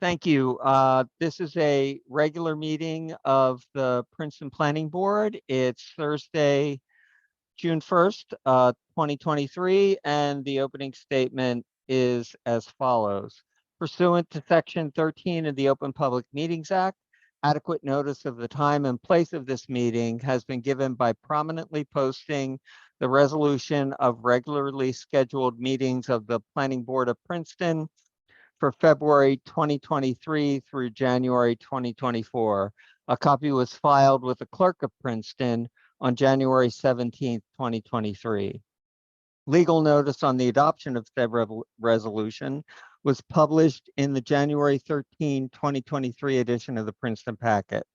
Thank you. This is a regular meeting of the Princeton Planning Board. It's Thursday, June 1st, 2023, and the opening statement is as follows. Pursuant to Section 13 of the Open Public Meetings Act, adequate notice of the time and place of this meeting has been given by prominently posting the resolution of regularly scheduled meetings of the Planning Board of Princeton for February 2023 through January 2024. A copy was filed with the clerk of Princeton on January 17th, 2023. Legal notice on the adoption of said resolution was published in the January 13, 2023 edition of the Princeton Packet.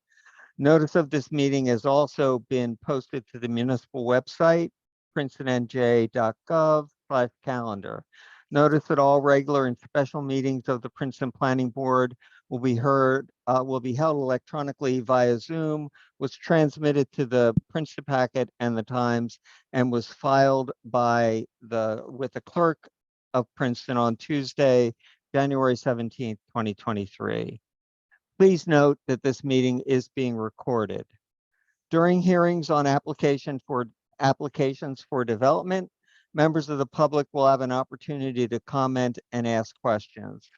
Notice of this meeting has also been posted to the municipal website, princetonnj.gov/calendar. Notice that all regular and special meetings of the Princeton Planning Board will be held electronically via Zoom, was transmitted to the Princeton Packet and the Times, and was filed with the clerk of Princeton on Tuesday, January 17th, 2023. Please note that this meeting is being recorded. During hearings on applications for development, members of the public will have an opportunity to comment and ask questions.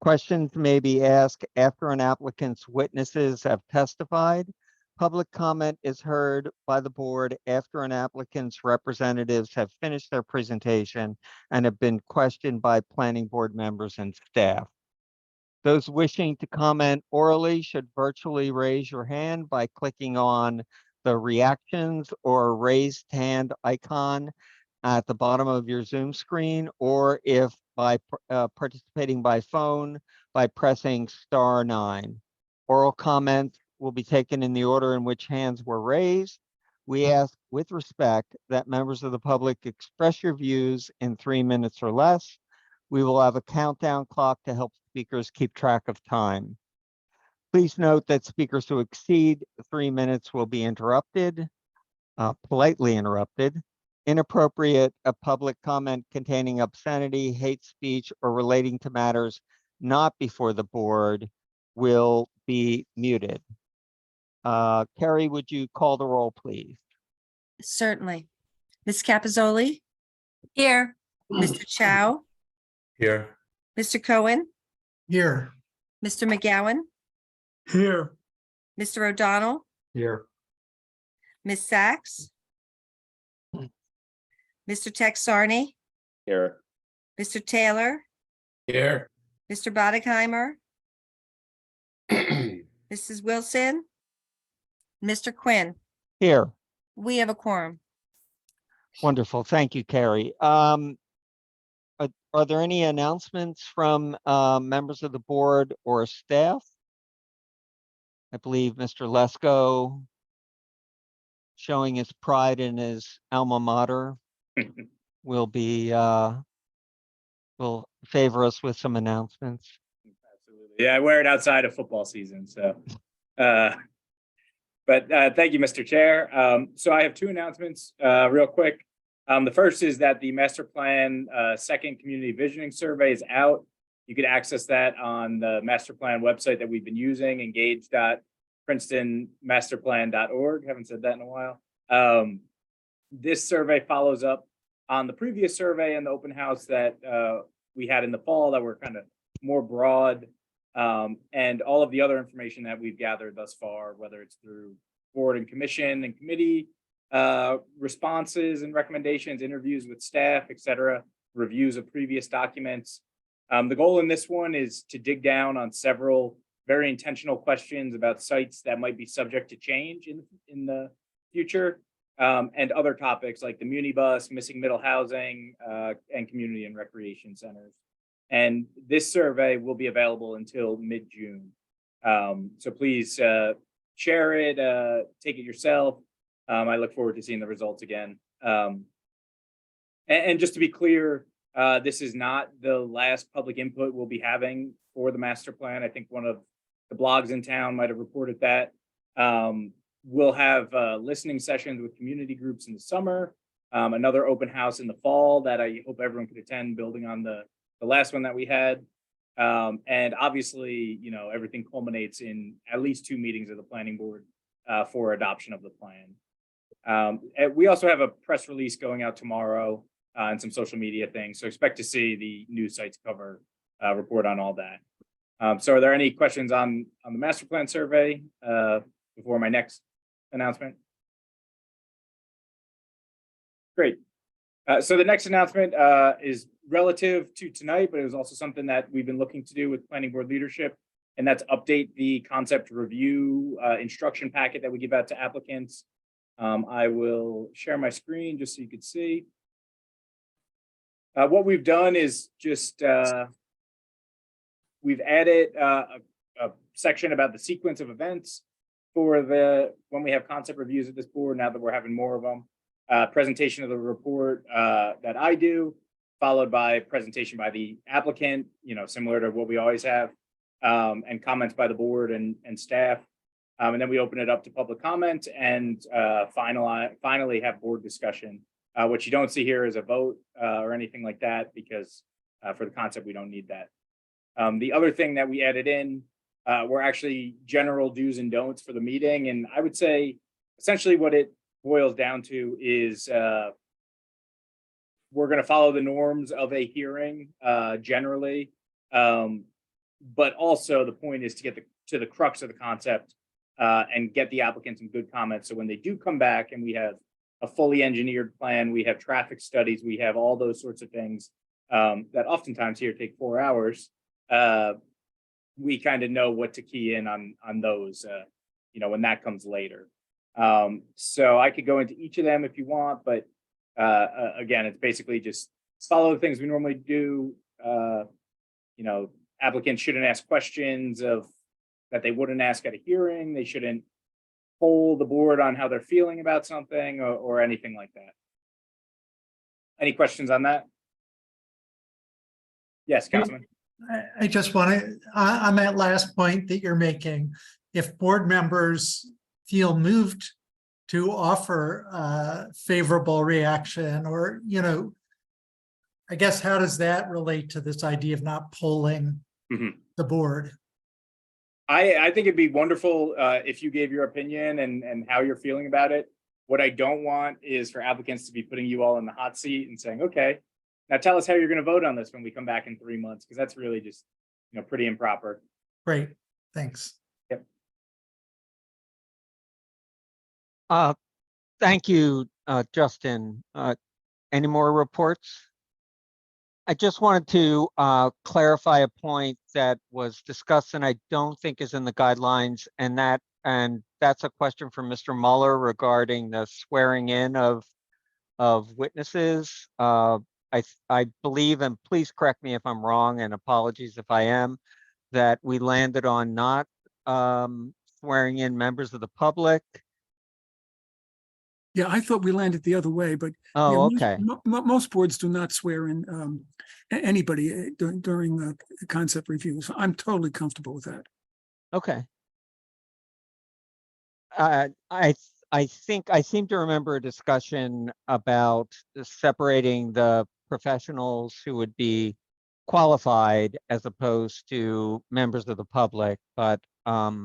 Questions may be asked after an applicant's witnesses have testified. Public comment is heard by the board after an applicant's representatives have finished their presentation and have been questioned by planning board members and staff. Those wishing to comment orally should virtually raise your hand by clicking on the reactions or raised hand icon at the bottom of your Zoom screen, or if by participating by phone, by pressing *9. Oral comments will be taken in the order in which hands were raised. We ask with respect that members of the public express your views in 3 minutes or less. We will have a countdown clock to help speakers keep track of time. Please note that speakers who exceed 3 minutes will be interrupted, politely interrupted. Inappropriate public comment containing obscenity, hate speech, or relating to matters not before the board will be muted. Carrie, would you call the roll, please? Certainly. Ms. Capizoli? Here. Mr. Chow? Here. Mr. Cohen? Here. Mr. McGowan? Here. Mr. O'Donnell? Here. Ms. Sachs? Mr. Texarney? Here. Mr. Taylor? Here. Mr. Bodegheimer? Mrs. Wilson? Mr. Quinn? Here. We have a quorum. Wonderful. Thank you, Carrie. Are there any announcements from members of the board or staff? I believe Mr. Lesko, showing his pride in his alma mater, will favor us with some announcements. Absolutely. Yeah, I wear it outside of football season. So, but thank you, Mr. Chair. So I have two announcements real quick. The first is that the master plan second community visioning survey is out. You can access that on the master plan website that we've been using, engage.princetonmasterplan.org. Haven't said that in a while. This survey follows up on the previous survey and the open house that we had in the fall that were kind of more broad, and all of the other information that we've gathered thus far, whether it's through board and commission and committee responses and recommendations, interviews with staff, etc., reviews of previous documents. The goal in this one is to dig down on several very intentional questions about sites that might be subject to change in the future, and other topics like the Munibus, missing middle housing, and community and recreation centers. And this survey will be available until mid-June. So please share it, take it yourself. I look forward to seeing the results again. And just to be clear, this is not the last public input we'll be having for the master plan. I think one of the blogs in town might have reported that. We'll have listening sessions with community groups in the summer, another open house in the fall that I hope everyone could attend, building on the last one that we had. And obviously, everything culminates in at least 2 meetings of the planning board for adoption of the plan. And we also have a press release going out tomorrow and some social media things. So expect to see the news sites cover report on all that. So are there any questions on the master plan survey before my next announcement? Great. So the next announcement is relative to tonight, but it was also something that we've been looking to do with planning board leadership, and that's update the concept review instruction packet that we give out to applicants. I will share my screen just so you can see. What we've done is just we've added a section about the sequence of events for when we have concept reviews at this board, now that we're having more of them. Presentation of the report that I do, followed by presentation by the applicant, similar to what we always have, and comments by the board and staff. And then we open it up to public comment and finally have board discussion. What you don't see here is a vote or anything like that, because for the concept, we don't need that. The other thing that we added in were actually general do's and don'ts for the meeting. And I would say essentially what it boils down to is we're going to follow the norms of a hearing generally, but also the point is to get to the crux of the concept and get the applicant some good comments. So when they do come back and we have a fully engineered plan, we have traffic studies, we have all those sorts of things that oftentimes here take 4 hours. We kind of know what to key in on those, when that comes later. So I could go into each of them if you want, but again, it's basically just follow the things we normally do. Applicants shouldn't ask questions that they wouldn't ask at a hearing. They shouldn't poll the board on how they're feeling about something or anything like that. Any questions on that? Yes, Councilman. I just want to, on that last point that you're making, if board members feel moved to offer a favorable reaction, or, I guess, how does that relate to this idea of not polling the board? I think it'd be wonderful if you gave your opinion and how you're feeling about it. What I don't want is for applicants to be putting you all in the hot seat and saying, okay, now tell us how you're going to vote on this when we come back in 3 months, because that's really just, pretty improper. Great, thanks. Yep. Thank you, Justin. Any more reports? I just wanted to clarify a point that was discussed and I don't think is in the guidelines, and that's a question from Mr. Mueller regarding the swearing in of witnesses. I believe, and please correct me if I'm wrong, and apologies if I am, that we landed on not swearing in members of the public. Yeah, I thought we landed the other way, but Oh, yeah, okay. most boards do not swear in anybody during the concept reviews. I'm totally comfortable with that. Okay. I think I seem to remember a discussion about separating the professionals who would be qualified as opposed to members of the public, but I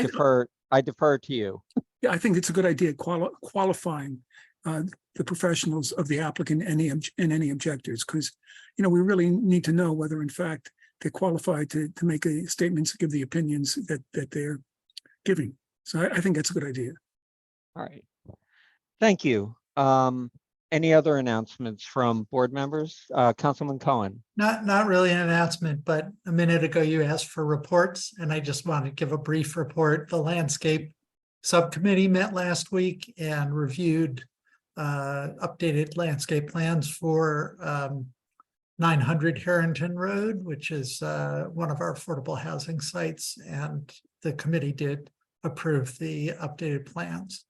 defer to you. Yeah, I think it's a good idea, qualifying the professionals of the applicant and any objectors, because, we really need to know whether in fact they're qualified to make statements, give the opinions that they're giving. So I think that's a good idea. All right. Thank you. Any other announcements from board members? Councilman Cohen. Not really an announcement, but a minute ago you asked for reports, and I just want to give a brief report. The landscape subcommittee met last week and reviewed updated landscape plans for 900 Harrington Road, which is one of our affordable housing sites, and the committee did approve the updated plans.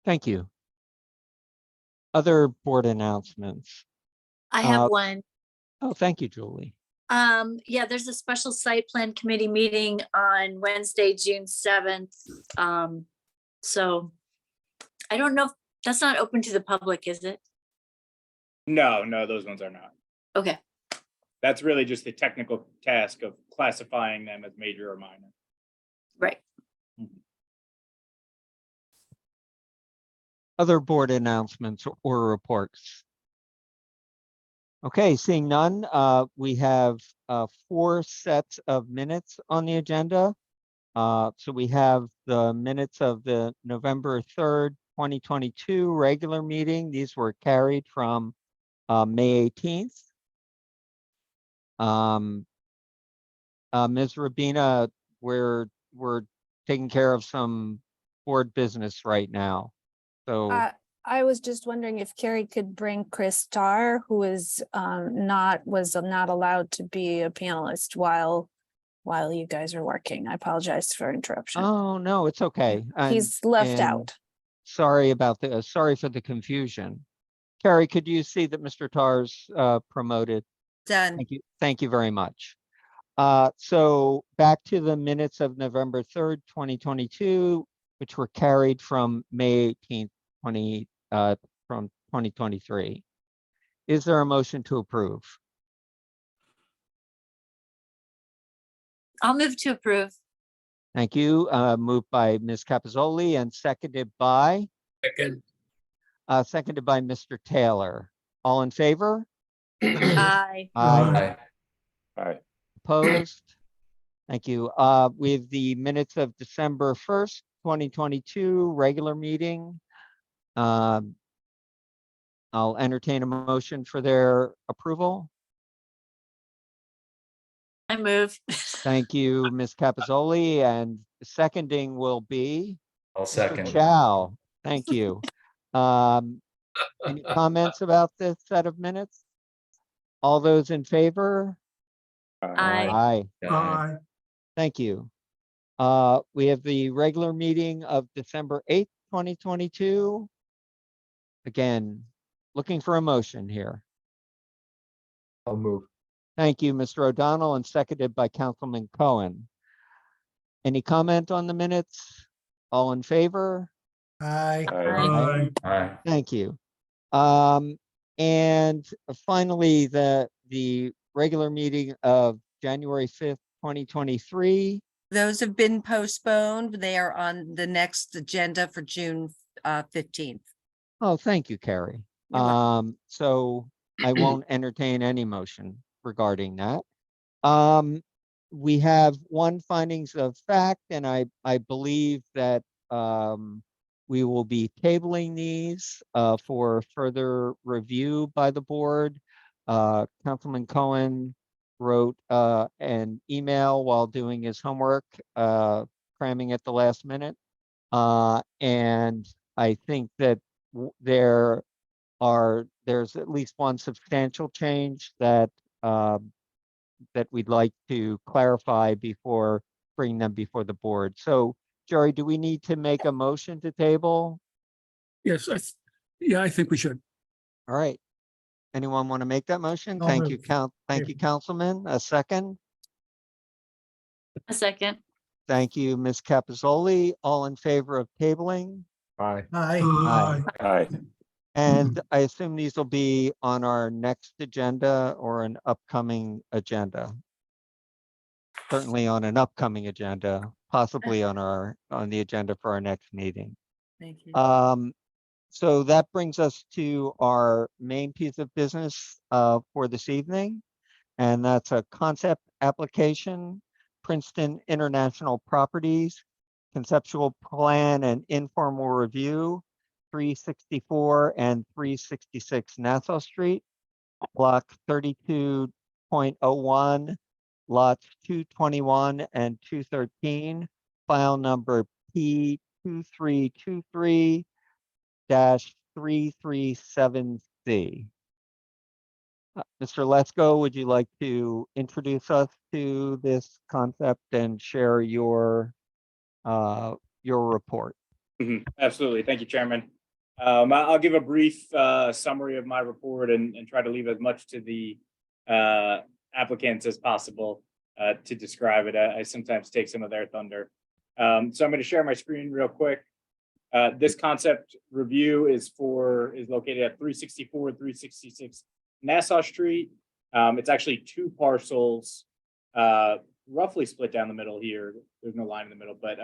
Thank you. Other board announcements? I have one. Oh, thank you, Julie. Yeah, there's a special site plan committee meeting on Wednesday, June 7th. So I don't know if that's not open to the public, is it? No, those ones are not. Okay, That's really just the technical task of classifying them as major or minor. right. Other board announcements or reports? Okay, seeing none, we have 4 sets of minutes on the agenda. So we have the minutes of the November 3rd, 2022 regular meeting. These were carried from May 18th. Ms. Rabina, we're taking care of some board business right now. So, I was just wondering if Carrie could bring Chris Starr, who is not allowed to be a panelist while you guys are working. I apologize for interruption. oh, no, it's okay. He's left and out. Sorry about the, sorry for the confusion. Carrie, could you see that Mr. Tar's promoted? Done. Thank you very much. So back to the minutes of November 3rd, 2022, which were carried from May 18th, from 2023. Is there a motion to approve? I'll move to approve. Thank you. Moved by Ms. Capizoli and seconded by Second. Mr. Taylor. All in favor? Aye. Aye. Aye. Opposed? Thank you. We have the minutes of December 1st, 2022, regular meeting. I'll entertain a motion for their approval. I move. Thank you, Ms. Capizoli, and seconding will be I'll Mr. second. Chow. Thank you. Any comments about this set of minutes? All those in favor? Aye. Aye. Thank you. We have the regular meeting of December 8th, 2022. Again, looking for a motion here. I'll move. Thank you, Mr. O'Donnell, and seconded by Councilman Cohen. Any comment on the minutes? All in favor? Aye. Aye. Thank you. And finally, the regular meeting of January 5th, 2023. Those have been postponed. They are on the next agenda for June 15th. Oh, thank you, Carrie. You're welcome. So I won't entertain any motion regarding that. We have one findings of fact, and I believe that we will be tabling these for further review by the board. Councilman Cohen wrote an email while doing his homework, cramming at the last minute. And I think that there's at least one substantial change that that we'd like to clarify before bringing them before the board. So, Jerry, do we need to make a motion to table? Yes, yeah, I think we should. All right. Anyone want to make that motion? I'll Thank you, move. thank you, Councilman. A second. A second. Thank you, Ms. Capizoli. All in favor of tabling? Aye. Aye. Aye. And I assume these will be on our next agenda or an upcoming agenda. Certainly on an upcoming agenda, possibly on the agenda for our next meeting. Thank you. So that brings us to our main piece of business for this evening. And that's a concept application, Princeton International Properties, conceptual plan and informal review, 364 and 366 Nassau Street, block 32.01, lots 221 and 213, file number P2323-337C. Mr. Lesko, would you like to introduce us to this concept and share your report? Absolutely. Thank you, Chairman. I'll give a brief summary of my report and try to leave as much to the applicants as possible to describe it. I sometimes take some of their thunder. So I'm going to share my screen real quick. This concept review is located at 364 and 366 Nassau Street. It's actually two parcels, roughly split down the middle here. There's no line in the middle, but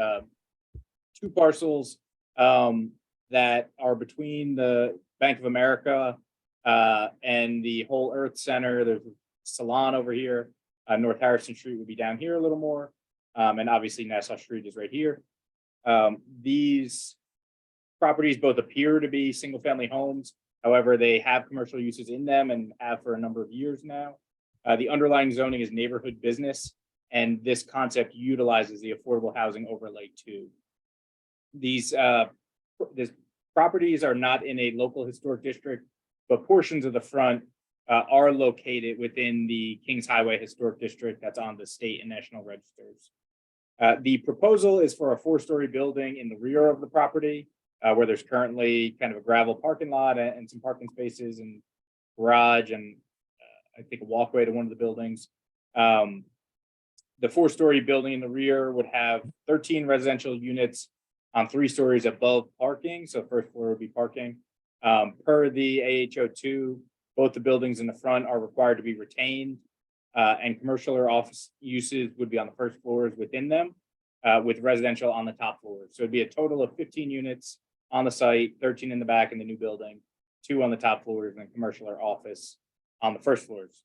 two parcels that are between the Bank of America and the Whole Earth Center. There's a salon over here. North Harrison Street would be down here a little more. And obviously Nassau Street is right here. These properties both appear to be single-family homes. However, they have commercial uses in them and have for a number of years now. The underlying zoning is neighborhood business, and this concept utilizes the affordable housing overlay too. These properties are not in a local historic district, but portions of the front are located within the Kings Highway Historic District that's on the state and national registers. The proposal is for a 4-story building in the rear of the property, where there's currently kind of a gravel parking lot and some parking spaces and garage and I think a walkway to one of the buildings. The 4-story building in the rear would have 13 residential units on 3 stories above parking. So first floor would be parking. Per the AHO2, both the buildings in the front are required to be retained, and commercial or office uses would be on the first floors within them, with residential on the top floors. So it'd be a total of 15 units on the site, 13 in the back in the new building, 2 on the top floors, and commercial or office on the first floors.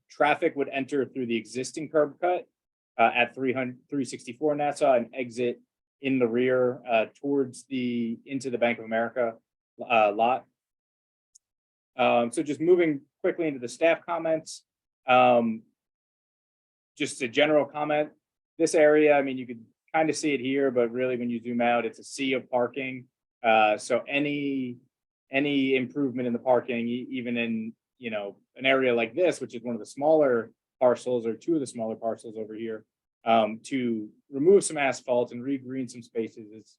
Traffic would enter through the existing curb cut at 364 Nassau and exit in the rear into the Bank of America lot. So just moving quickly into the staff comments. Just a general comment. This area, I mean, you could kind of see it here, but really when you zoom out, it's a sea of parking. So any improvement in the parking, even in, you know, an area like this, which is one of the smaller parcels or 2 of the smaller parcels over here, to remove some asphalt and re-green some spaces is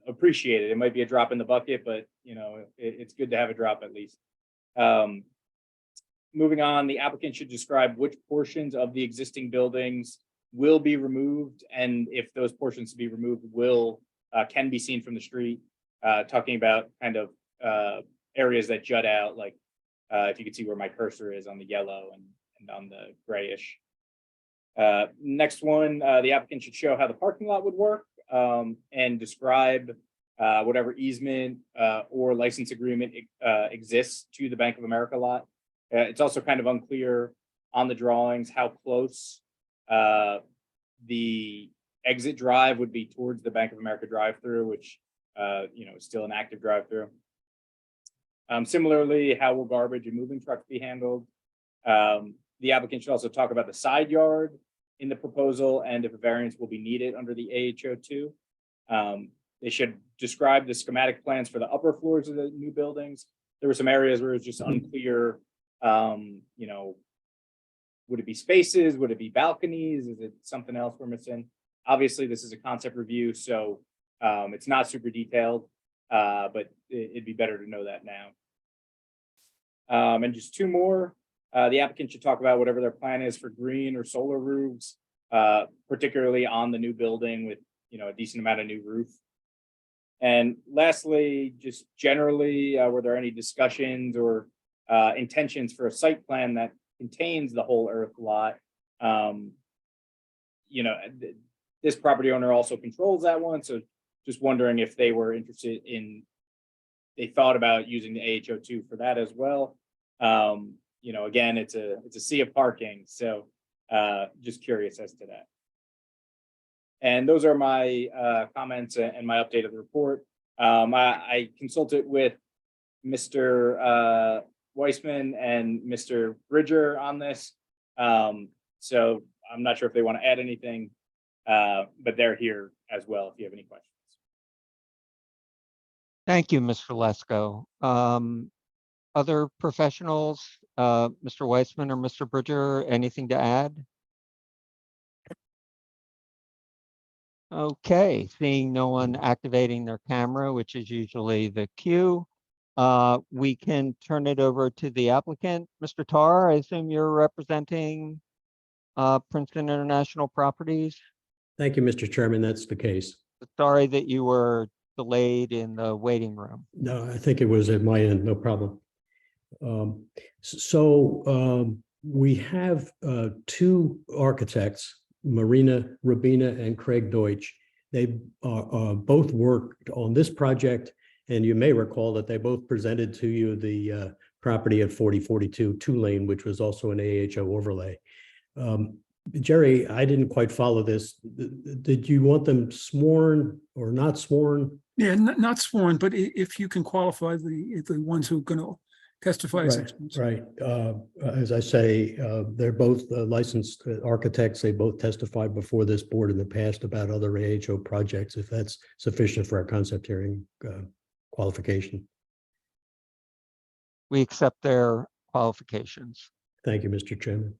appreciated. It might be a drop in the bucket, but you know, it's good to have a drop at least. Moving on, the applicant should describe which portions of the existing buildings will be removed, and if those portions to be removed can be seen from the street. Talking about kind of areas that jut out, like if you can see where my cursor is on the yellow and on the grayish. Next one, the applicant should show how the parking lot would work and describe whatever easement or license agreement exists to the Bank of America lot. It's also kind of unclear on the drawings how close the exit drive would be towards the Bank of America drive-through, which you know, is still an active drive-through. Similarly, how will garbage and moving trucks be handled? The applicant should also talk about the side yard in the proposal and if a variance will be needed under the AHO2. They should describe the schematic plans for the upper floors of the new buildings. There were some areas where it was just unclear, you know, would it be spaces? Would it be balconies? Is it something else we're missing? Obviously, this is a concept review, so it's not super detailed, but it'd be better to know that now. And just 2 more. The applicant should talk about whatever their plan is for green or solar roofs, particularly on the new building with, you know, a decent amount of new roof. And lastly, just generally, were there any discussions or intentions for a site plan that contains the Whole Earth lot? You know, this property owner also controls that one, so just wondering if they were interested in, they thought about using the AHO2 for that as well. You know, again, it's a sea of parking, so just curious as to that. And those are my comments and my update of the report. I consulted with Mr. Weissman and Mr. Bridger on this. So I'm not sure if they want to add anything, but they're here as well if you have any questions. Thank you, Mr. Lesko. Other professionals, Mr. Weissman or Mr. Bridger, anything to add? Okay, seeing no one activating their camera, which is usually the cue, we can turn it over to the applicant. Mr. Tar, I assume you're representing Princeton International Properties? Thank you, Mr. Chairman. That's the case. Sorry that you were delayed in the waiting room. No, I think it was at my end, no problem. We have two architects, Marina Rabina and Craig Deutsch. They both worked on this project, and you may recall that they both presented to you the property at 4042 Tulane, which was also an AHO overlay. Jerry, I didn't quite follow this. Did you want them sworn or not sworn? Yeah, not sworn, but if you can qualify the ones who are going to testify as experts. Right. As I say, they're both licensed architects. They both testified before this board in the past about other AHO projects, if that's sufficient for our concept hearing qualification. We accept their qualifications. Thank you, Mr. Chairman.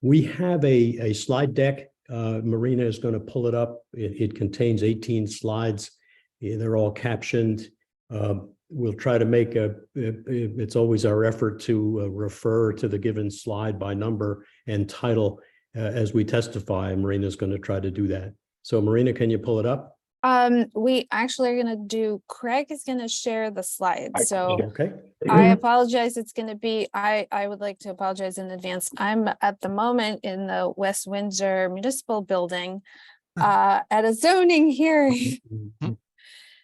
We have a slide deck. Marina is going to pull it up. It contains 18 slides. They're all captioned. We'll try to make it's always our effort to refer to the given slide by number and title as we testify. Marina is going to try to do that. So Marina, can you pull it up? We actually are gonna do, Craig is gonna share the slides, so Okay. I apologize. It's gonna be, I would like to apologize in advance. I'm at the moment in the West Windsor Municipal Building at a zoning hearing.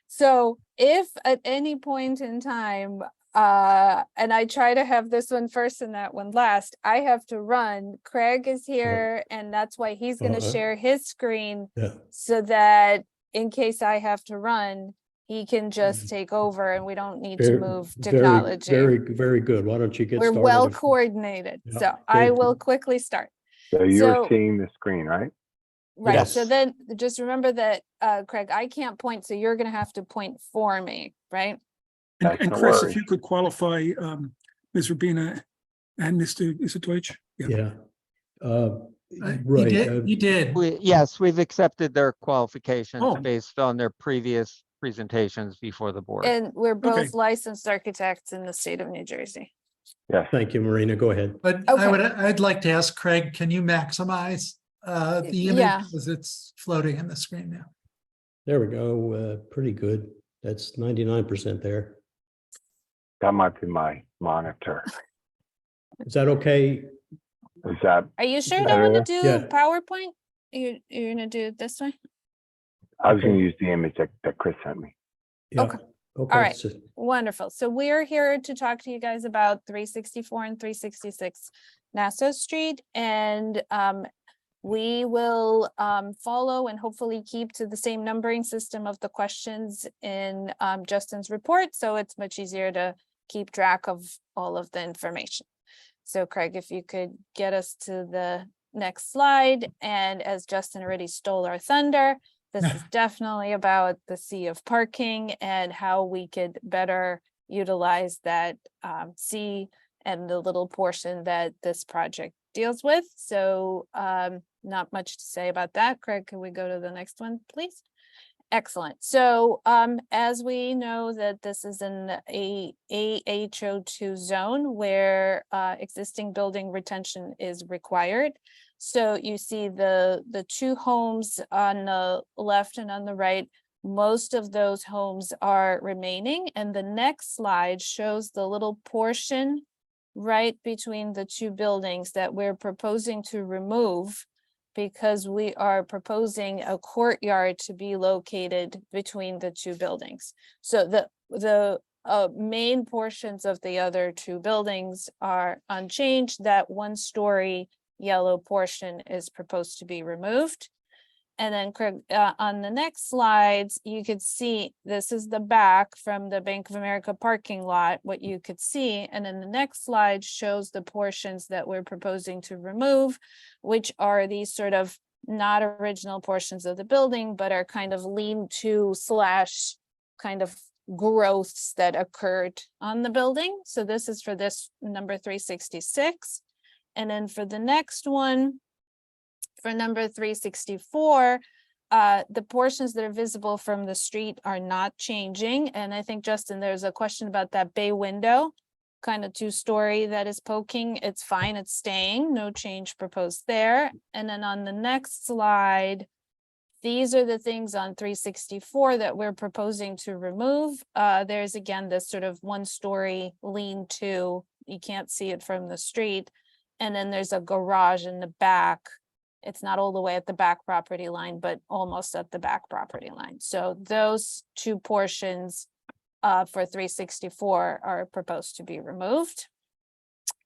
So if at any point in time, and I try to have this one first and that one last, I have to run. Craig is here, and that's why he's gonna share his screen Yeah. so that in case I have to run, he can just take over and we don't need to move technology. Very good. Why don't you get We're started? well coordinated. Yeah. So I Okay. will quickly start. So you're So- seeing the screen, right? Right, so Yes. then just remember that, Craig, I can't point, so you're gonna have to point for me, right? That's And no Chris, worry. if you could qualify Ms. Rabina and Mr. Deutsch. Yeah. He Right. did, he did. Yes, we've accepted their qualifications Oh. based on their previous presentations before the board. And we're both Okay. licensed architects in the state of New Jersey. Yes. Thank you, Marina. Go ahead. But I'd like to ask Craig, can you maximize the image Yeah. because it's floating in the screen now? There we go. Pretty good. That's 99% there. That might be my monitor. Is that okay? Is that, Are you sure you Better? don't wanna do Yeah. PowerPoint? You're gonna do it this way? I was gonna use the image that Chris sent me. Yeah. Okay. Okay. All right. so- Wonderful. So we're here to talk to you guys about 364 and 366 Nassau Street. And we will follow and hopefully keep to the same numbering system of the questions in Justin's report. So it's much easier to keep track of all of the information. So Craig, if you could get us to the next slide. And as Justin already stole our thunder, this is definitely about the sea of parking and how we could better utilize that sea and the little portion that this project deals with. So not much to say about that. Craig, can we go to the next one, please? Excellent. So as we know that this is an AHO2 zone where existing building retention is required. So you see the two homes on the left and on the right, most of those homes are remaining. And the next slide shows the little portion right between the two buildings that we're proposing to remove because we are proposing a courtyard to be located between the two buildings. So the main portions of the other two buildings are unchanged. That one-story yellow portion is proposed to be removed. And then Craig, on the next slides, you could see this is the back from the Bank of America parking lot, what you could see. And then the next slide shows the portions that we're proposing to remove, which are these sort of not original portions of the building, but are kind of lean-to slash kind of growths that occurred on the building. So this is for this number 366. And then for the next one, for number 364, the portions that are visible from the street are not changing. And I think, Justin, there's a question about that bay window, kind of two-story that is poking. It's fine, it's staying, no change proposed there. And then on the next slide, these are the things on 364 that we're proposing to remove. There's again, this sort of one-story lean-to, you can't see it from the street. And then there's a garage in the back. It's not all the way at the back property line, but almost at the back property line. So those two portions for 364 are proposed to be removed.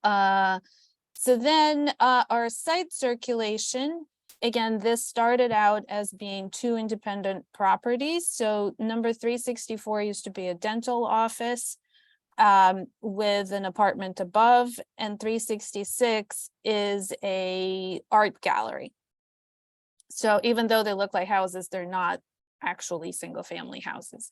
So then our site circulation, again, this started out as being two independent properties. So number 364 used to be a dental office with an apartment above, and 366 is a art gallery. So even though they look like houses, they're not actually single family houses.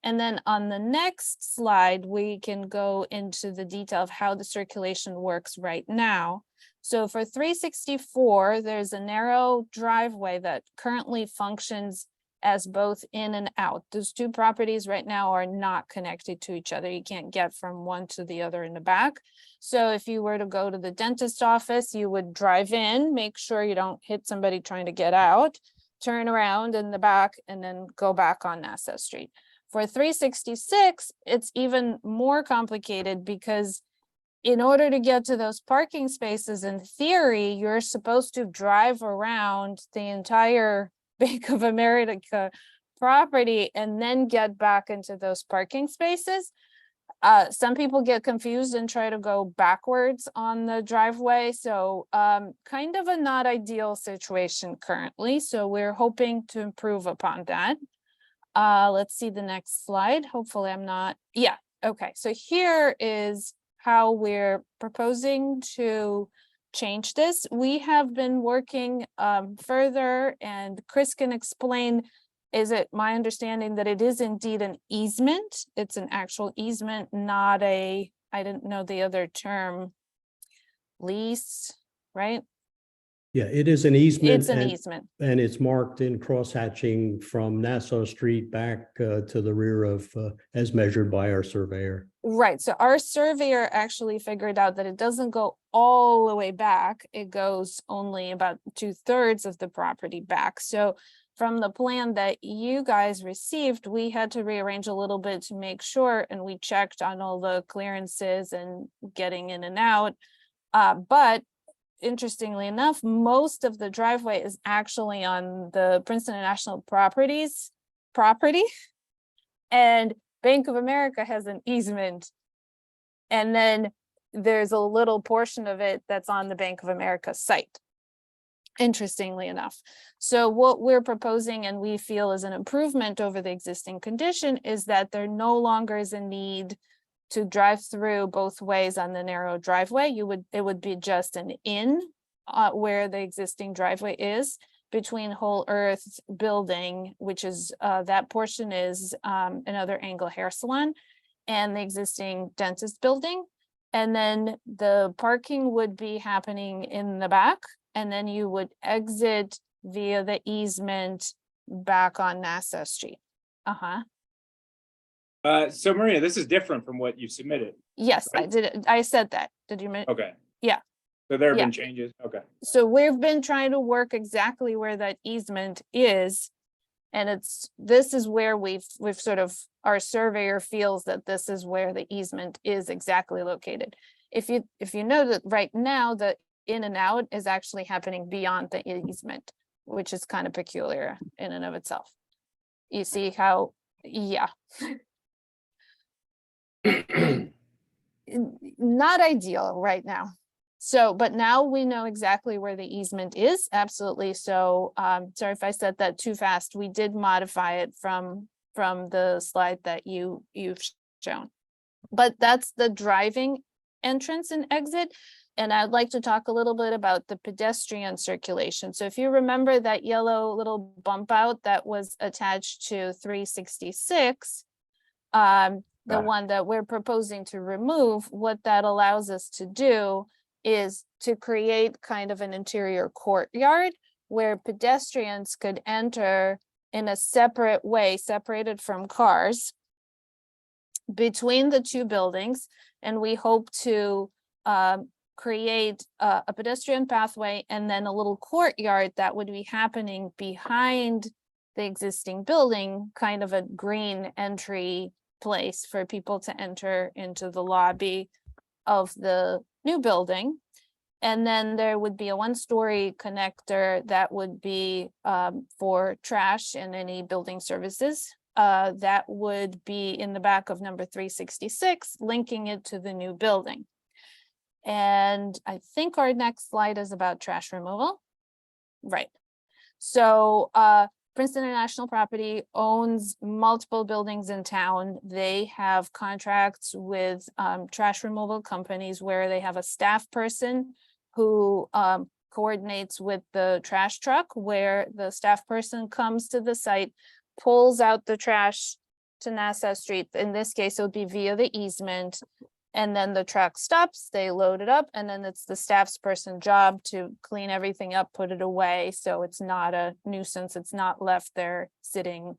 And then on the next slide, we can go into the detail of how the circulation works right now. So for 364, there's a narrow driveway that currently functions as both in and out. Those two properties right now are not connected to each other. You can't get from one to the other in the back. So if you were to go to the dentist office, you would drive in, make sure you don't hit somebody trying to get out, turn around in the back, and then go back on Nassau Street. For 366, it's even more complicated because in order to get to those parking spaces, in theory, you're supposed to drive around the entire Bank of America property and then get back into those parking spaces. Some people get confused and try to go backwards on the driveway. So kind of a not ideal situation currently. So we're hoping to improve upon that. Let's see the next slide. Hopefully I'm not, yeah, okay. So here is how we're proposing to change this. We have been working further, and Chris can explain, is it my understanding that it is indeed an easement? It's an actual easement, not a, I didn't know the other term, lease, right? Yeah, it is an easement. It's an easement. And it's marked in cross-hatching from Nassau Street back to the rear of, as measured by our surveyor. Right, so our surveyor actually figured out that it doesn't go all the way back. It goes only about 2/3 of the property back. So from the plan that you guys received, we had to rearrange a little bit to make sure, and we checked on all the clearances and getting in and out. But interestingly enough, most of the driveway is actually on the Princeton National Properties property. And Bank of America has an easement. And then there's a little portion of it that's on the Bank of America site, interestingly enough. So what we're proposing, and we feel is an improvement over the existing condition, is that there no longer is a need to drive through both ways on the narrow driveway. It would be just an in where the existing driveway is, between Whole Earth building, which is that portion is another Angle hair salon, and the existing dentist building. And then the parking would be happening in the back, and then you would exit via the easement back on Nassau Street. So Marina, this is different from what you submitted. Yes, I Right. did. I said that. Did you? Okay. Yeah. So there have Yeah. been changes. Okay. So we've been trying to work exactly where that easement is. And this is where we've sort of, our surveyor feels that this is where the easement is exactly located. If you know that right now, the in and out is actually happening beyond the easement, which is kind of peculiar in and of itself. You see how, yeah. Not ideal right now. So, but now we know exactly where the easement is, absolutely. So, sorry if I said that too fast. We did modify it from the slide that you've shown. But that's the driving entrance and exit. And I'd like to talk a little bit about the pedestrian circulation. So if you remember that yellow little bump out that was attached to 366, the one that we're proposing to remove, what that allows us to do is to create kind of an interior courtyard where pedestrians could enter in a separate way, separated from cars, between the two buildings. And we hope to create a pedestrian pathway and then a little courtyard that would be happening behind the existing building kind of a green entry place for people to enter into the lobby of the new building. And then there would be a one-story connector that would be for trash and any building services. That would be in the back of number 366, linking it to the new building. And I think our next slide is about trash removal. Right. So Princeton International Property owns multiple buildings in town. They have contracts with trash removal companies where they have a staff person who coordinates with the trash truck, where the staff person comes to the site, pulls out the trash to Nassau Street. In this case, it would be via the easement. And then the truck stops, they load it up, and then it's the staff's person job to clean everything up, put it away. So it's not a nuisance. It's not left there sitting,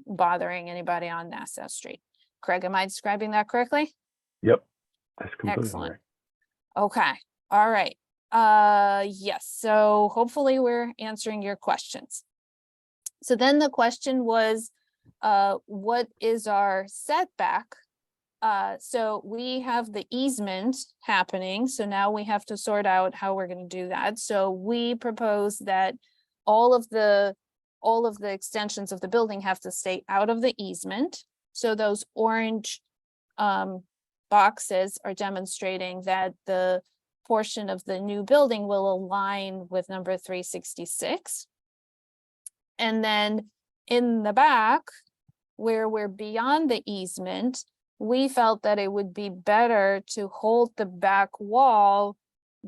bothering anybody on Nassau Street. Craig, am I describing that correctly? Yep. That's completely Excellent. right. Okay, all right. Yes, so hopefully we're answering your questions. So then the question was, what is our setback? So we have the easement happening. So now we have to sort out how we're going to do that. So we propose that all of the extensions of the building have to stay out of the easement. So those orange boxes are demonstrating that the portion of the new building will align with number 366. And then in the back, where we're beyond the easement, we felt that it would be better to hold the back wall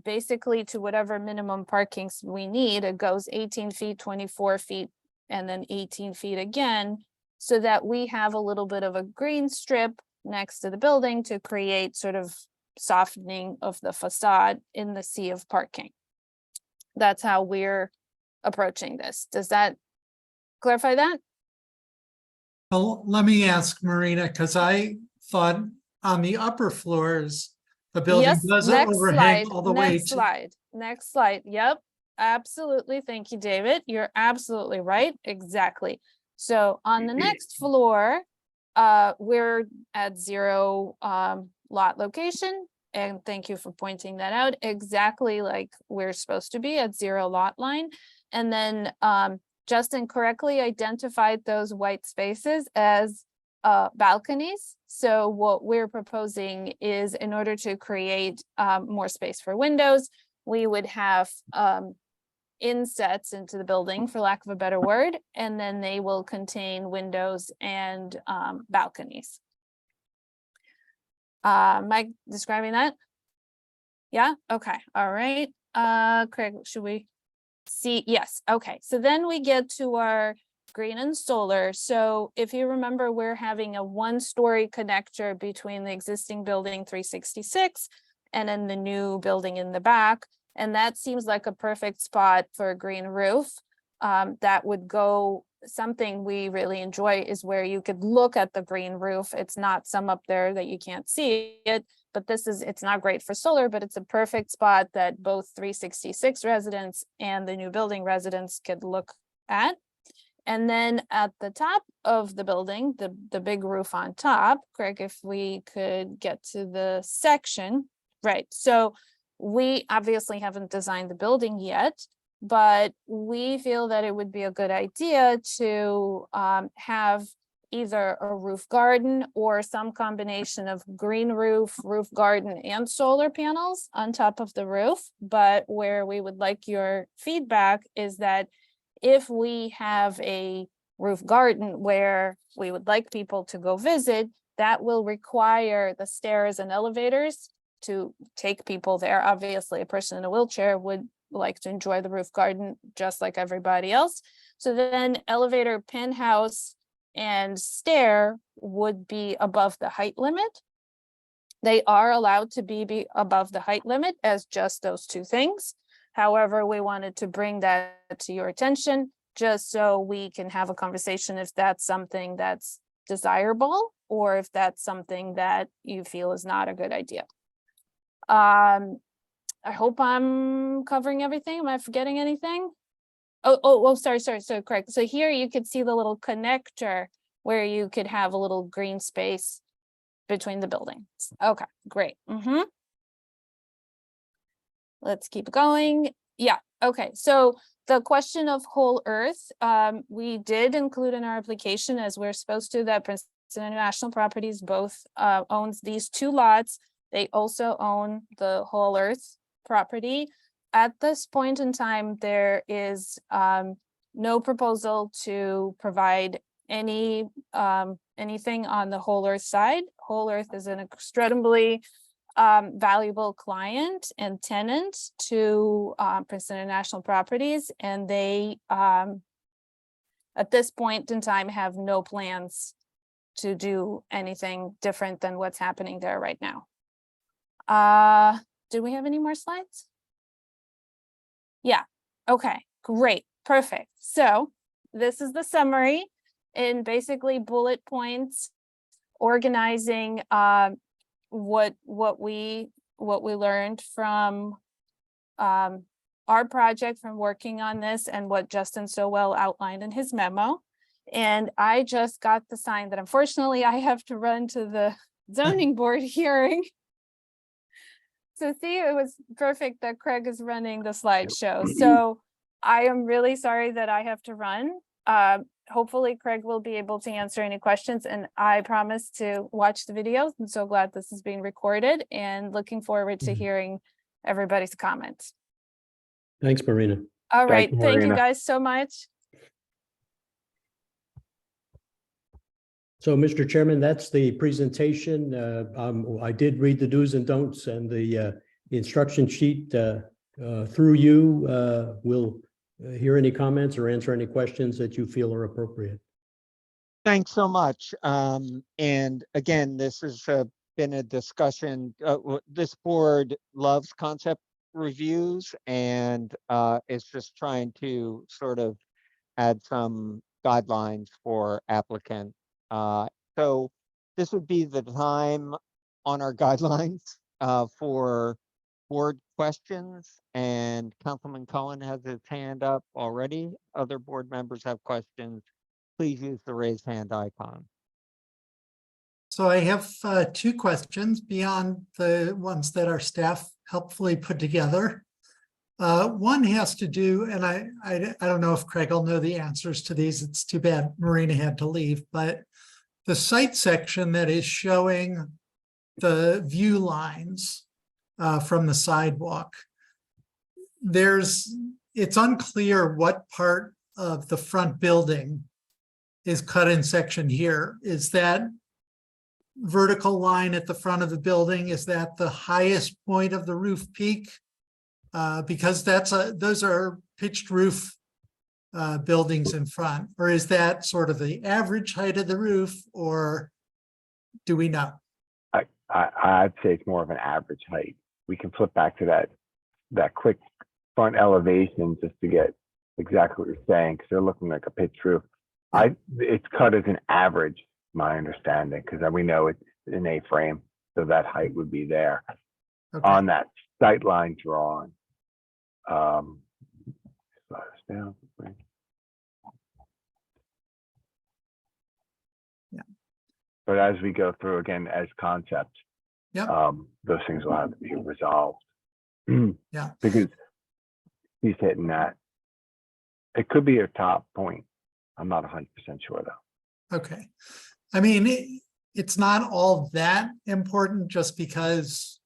basically to whatever minimum parkings we need. It goes 18 feet, 24 feet, and then 18 feet again, so that we have a little bit of a green strip next to the building to create sort of softening of the facade in the sea of parking. That's how we're approaching this. Does that clarify that? Well, let me ask Marina, because I thought on the upper floors, the building Yes, doesn't next overhang slide, all the way next to. slide, next slide. Yep, absolutely. Thank you, David. You're absolutely right. Exactly. So on the next floor, we're at 0 lot location. And thank you for pointing that out. Exactly like we're supposed to be at 0 lot line. And then Justin correctly identified those white spaces as balconies. So what we're proposing is, in order to create more space for windows, we would have insets into the building, for lack of a better word, and then they will contain windows and balconies. Am I describing that? Yeah, okay, all right. Craig, should we see? Yes, okay. So then we get to our green and solar. So if you remember, we're having a 1-story connector between the existing building 366 and then the new building in the back. And that seems like a perfect spot for a green roof. That would go, something we really enjoy is where you could look at the green roof. It's not some up there that you can't see it, but it's not great for solar, but it's a perfect spot that both 366 residents and the new building residents could look at. And then at the top of the building, the big roof on top, Craig, if we could get to the section, right? So we obviously haven't designed the building yet, but we feel that it would be a good idea to have either a roof garden or some combination of green roof, roof garden, and solar panels on top of the roof. But where we would like your feedback is that if we have a roof garden where we would like people to go visit, that will require the stairs and elevators to take people there. Obviously, a person in a wheelchair would like to enjoy the roof garden just like everybody else. So then elevator, penthouse, and stair would be above the height limit. They are allowed to be above the height limit as just those 2 things. However, we wanted to bring that to your attention just so we can have a conversation if that's something that's desirable or if that's something that you feel is not a good idea. I hope I'm covering everything. Am I forgetting anything? sorry, correct. So here you could see the little connector where you could have a little green space between the buildings. Okay, great. Let's keep going. Yeah, okay. So the question of whole earth, we did include in our application, as we're supposed to, that Princeton International Properties both owns these 2 lots. They also own the whole earth property. At this point in time, there is no proposal to provide any anything on the whole earth side. Whole earth is an extremely valuable client and tenant to Princeton International Properties, and they at this point in time have no plans to do anything different than what's happening there right now. Do we have any more slides? Yeah, okay, great, perfect. So this is the summary in basically bullet points, organizing what we learned from our project, from working on this, and what Justin so well outlined in his memo. And I just got the sign that unfortunately I have to run to the zoning board hearing. So see, it was perfect that Craig is running the slideshow. So I am really sorry that I have to run. Hopefully Craig will be able to answer any questions, and I promise to watch the videos. I'm so glad this is being recorded and looking forward to hearing everybody's comments. Thanks, Marina. All right, you, thank you Marina. guys so much. So, Mr. Chairman, that's the presentation. I did read the do's and don'ts and the instruction sheet through you. We'll hear any comments or answer any questions that you feel are appropriate. Thanks so much. And again, this has been a discussion. This board loves concept reviews and is just trying to sort of add some guidelines for applicant. So this would be the time on our guidelines for board questions, and Councilman Cohen has his hand up already. Other board members have questions. Please use the raise hand icon. So I have 2 questions beyond the ones that our staff helpfully put together. One has to do, and I don't know if Craig will know the answers to these. It's too bad Marina had to leave, but the site section that is showing the view lines from the sidewalk, it's unclear what part of the front building is cut in section here. Is that vertical line at the front of the building, is that the highest point of the roof peak? Because those are pitched roof buildings in front, or is that sort of the average height of the roof, or do we know? I'd say it's more of an average height. We can flip back to that quick front elevation just to get exactly what you're saying, because they're looking like a pitched roof. It's cut as an average, my understanding, because we know it's an A-frame, so that height would be there Okay. on that sight line drawing. Slow this down. Yeah. But as we go through again as concepts, Yep. those things will have to be resolved. Yeah. Because he's hitting that. It could be a top point. I'm not 100% sure though. Okay. I mean, it's not all that important just because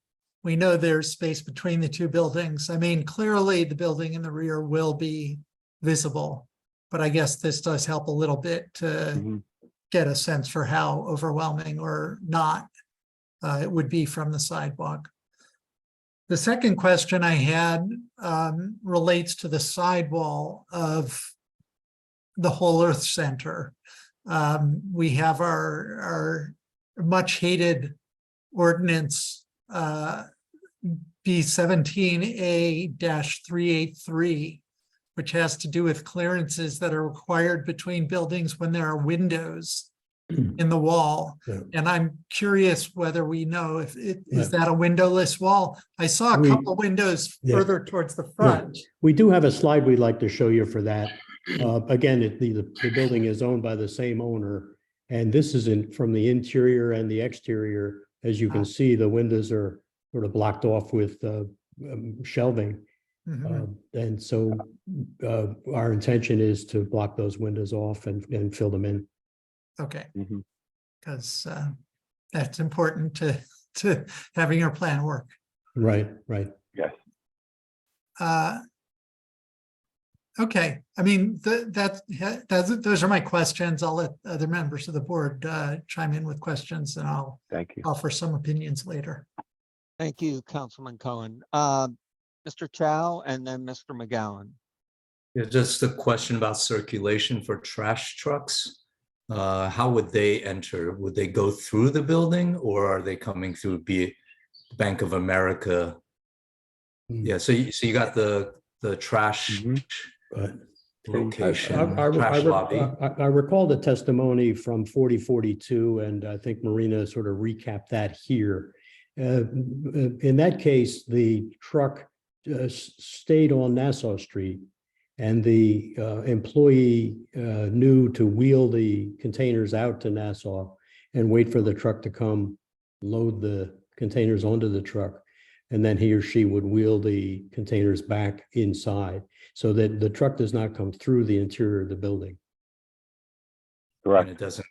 we know there's space between the 2 buildings. I mean, clearly the building in the rear will be visible, but I guess this does help a little bit to get a sense for how overwhelming or not it would be from the sidewalk. The second question I had relates to the sidewall of the Whole Earth Center. We have our much hated ordinance B17A-383, which has to do with clearances that are required between buildings when there are windows in the wall. Yeah. And I'm curious whether we know if it, is Yeah. that a windowless wall? I saw a We- couple windows Yeah. further towards the front. We do have a slide we'd like to show you for that. Again, the building is owned by the same owner. And this is from the interior and the exterior. As you can see, the windows are sort of blocked off with shelving. Mhm. And so our intention is to block those windows off and fill them in. Okay, Mhm. because that's important to having your plan work. Right, right. Yes. Okay, I mean, those are my questions. I'll let other members of the board chime in with questions, and I'll Thank you. offer some opinions later. Thank you, Councilman Cohen. Mr. Chow and then Mr. McGowan. Yeah, just a question about circulation for trash trucks. How would they enter? Would they go through the building or are they coming through Bank of America? Yeah, so you got the trash Mhm. location, I trash lobby. recall the testimony from 4042, and I think Marina sort of recapped that here. In that case, the truck stayed on Nassau Street, and the employee knew to wheel the containers out to Nassau and wait for the truck to come load the containers onto the truck. And then he or she would wheel the containers back inside so that the truck does not come through the interior of the building. And Correct. it doesn't,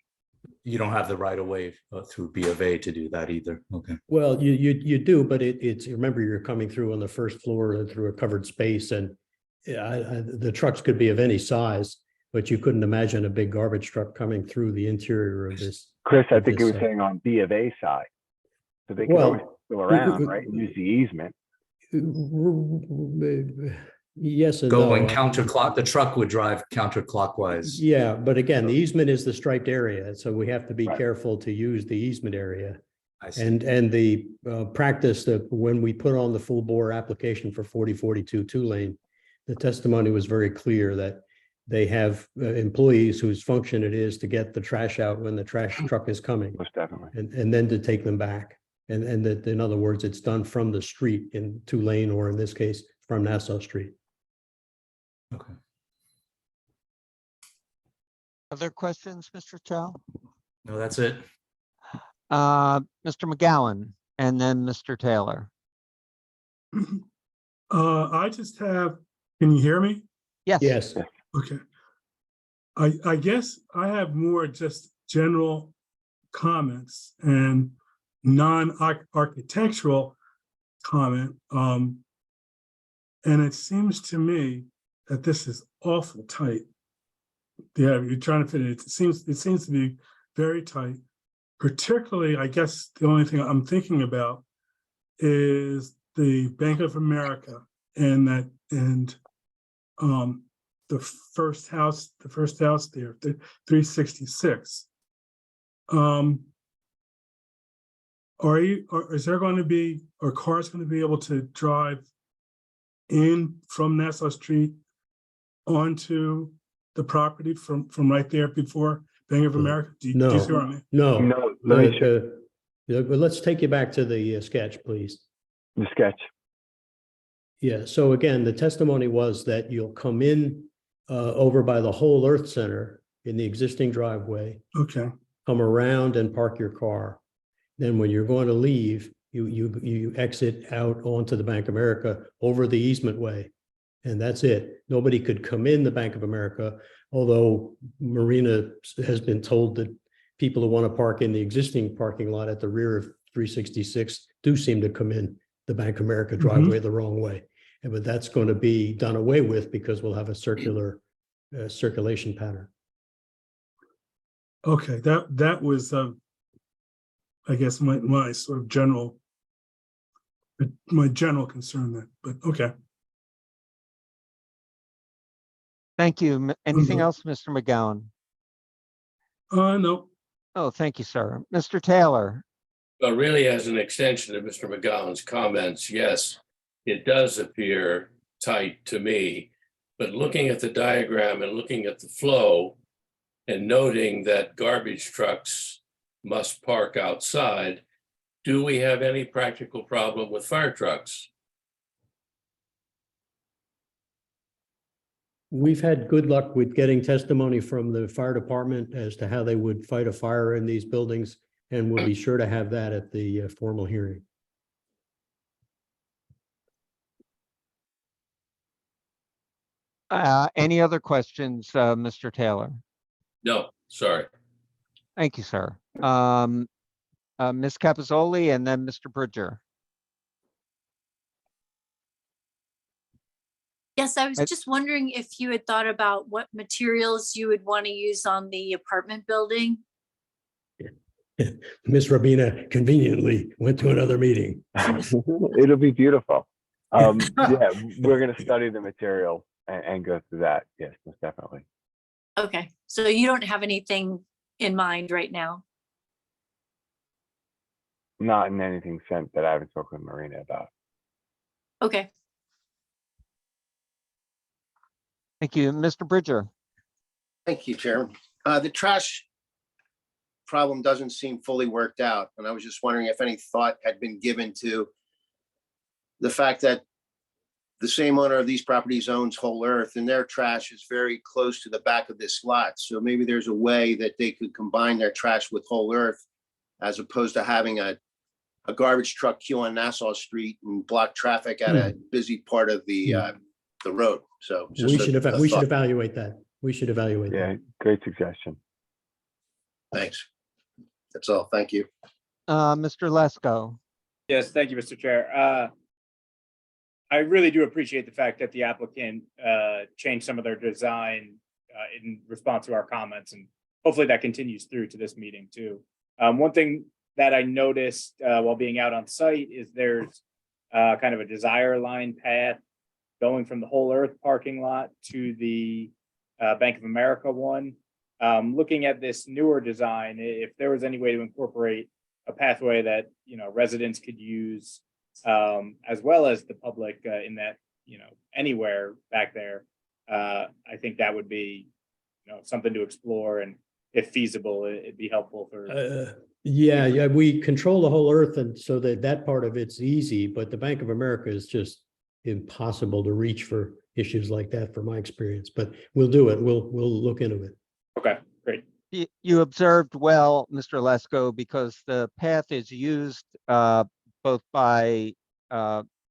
you don't have the right of way through B of A to do that either. Okay. Well, you do, but it's, remember, you're coming through on the first floor and through a covered space, and the trucks could be of any size, but you couldn't imagine a big garbage truck coming through the interior of this. Chris, I think it This, was saying on B of A side. So they could Well, always go around, right, and use the easement. Yes and no. Going the truck would drive counterclockwise. Yeah, but again, the easement is the striped area, so we have to be Right. careful to use the easement area. I see. And the practice that when we put on the full bore application for 4042 two-lane, the testimony was very clear that they have employees whose function it is to get the trash out when the trash truck is coming, Most definitely. and then to take them back. And that, in other words, it's done from the street in two-lane, or in this case, from Nassau Street. Okay. Other questions, Mr. Chow? No, that's it. Mr. McGowan and then Mr. Taylor. I just have, can you hear me? Yes. Yes. Okay. I guess I have more just general comments and non-architectural comment. And it seems to me that this is awful tight. Yeah, you're trying to fit it. It seems to be very tight. Particularly, I guess the only thing I'm thinking about is the Bank of America and the first house there, the 366. Is there going to be, are cars going to be able to drive in from Nassau Street onto the property from right there before Bank of America? Do you see what I mean? No. No, let me show But let's take you back to the sketch, please. the sketch. Yeah, so again, the testimony was that you'll come in over by the Whole Earth Center in the existing driveway, Okay, come around and park your car. Then when you're going to leave, you exit out onto the Bank of America over the easement way. And that's it. Nobody could come in the Bank of America, although Marina has been told that people who want to park in the existing parking lot at the rear of 366 do seem to come in the Bank of America driveway the wrong way. But that's going to be done away with because we'll have a circular circulation pattern. okay, that was, I guess, my sort of general concern then, but okay. Thank you. Anything Mhm. else, Mr. McGowan? No, Oh, thank you, sir. Mr. Taylor. But really, as an extension of Mr. McGowan's comments, yes, it does appear tight to me. But looking at the diagram and looking at the flow, and noting that garbage trucks must park outside, do we have any practical problem with fire trucks? We've had good luck with getting testimony from the fire department as to how they would fight a fire in these buildings, and we'll be sure to have that at the formal hearing. Any other questions, Mr. Taylor? No, sorry. Thank you, sir. Ms. Capizoli and then Mr. Bridger. Yes, I was I- just wondering if you had thought about what materials you would want to use on the apartment building. Miss Rabina conveniently went to another meeting. It'll be beautiful. Yeah, we're gonna study the material and go through that. Yes, most definitely. Okay, so you don't have anything in mind right now? Not in anything sent that I haven't spoken with Marina about. Okay. Thank you. Mr. Bridger. Thank you, Chairman. The trash problem doesn't seem fully worked out, and I was just wondering if any thought had been given to the fact that the same owner of these properties owns Whole Earth, and their trash is very close to the back of this lot. So maybe there's a way that they could combine their trash with Whole Earth as opposed to having a garbage truck queue on Nassau Street and block traffic at a busy part of the road. So just We should a we should thought. evaluate that. We should evaluate that. Yeah, great suggestion. Thanks. That's all. Thank you. Mr. Lesko. Yes, thank you, Mr. Chair. I really do appreciate the fact that the applicant changed some of their design in response to our comments, and hopefully that continues through to this meeting too. One thing that I noticed while being out on site is there's kind of a desire line path going from the Whole Earth parking lot to the Bank of America one. Looking at this newer design, if there was any way to incorporate a pathway that, you know, residents could use as well as the public in that, you know, anywhere back there, I think that would be, you know, something to explore, and if feasible, it'd be helpful for. Yeah, we control the Whole Earth, and so that part of it's easy, but the Bank of America is just impossible to reach for issues like that, from my experience. But we'll do it. We'll look into it. Okay, great. You observed well, Mr. Lesko, because the path is used both by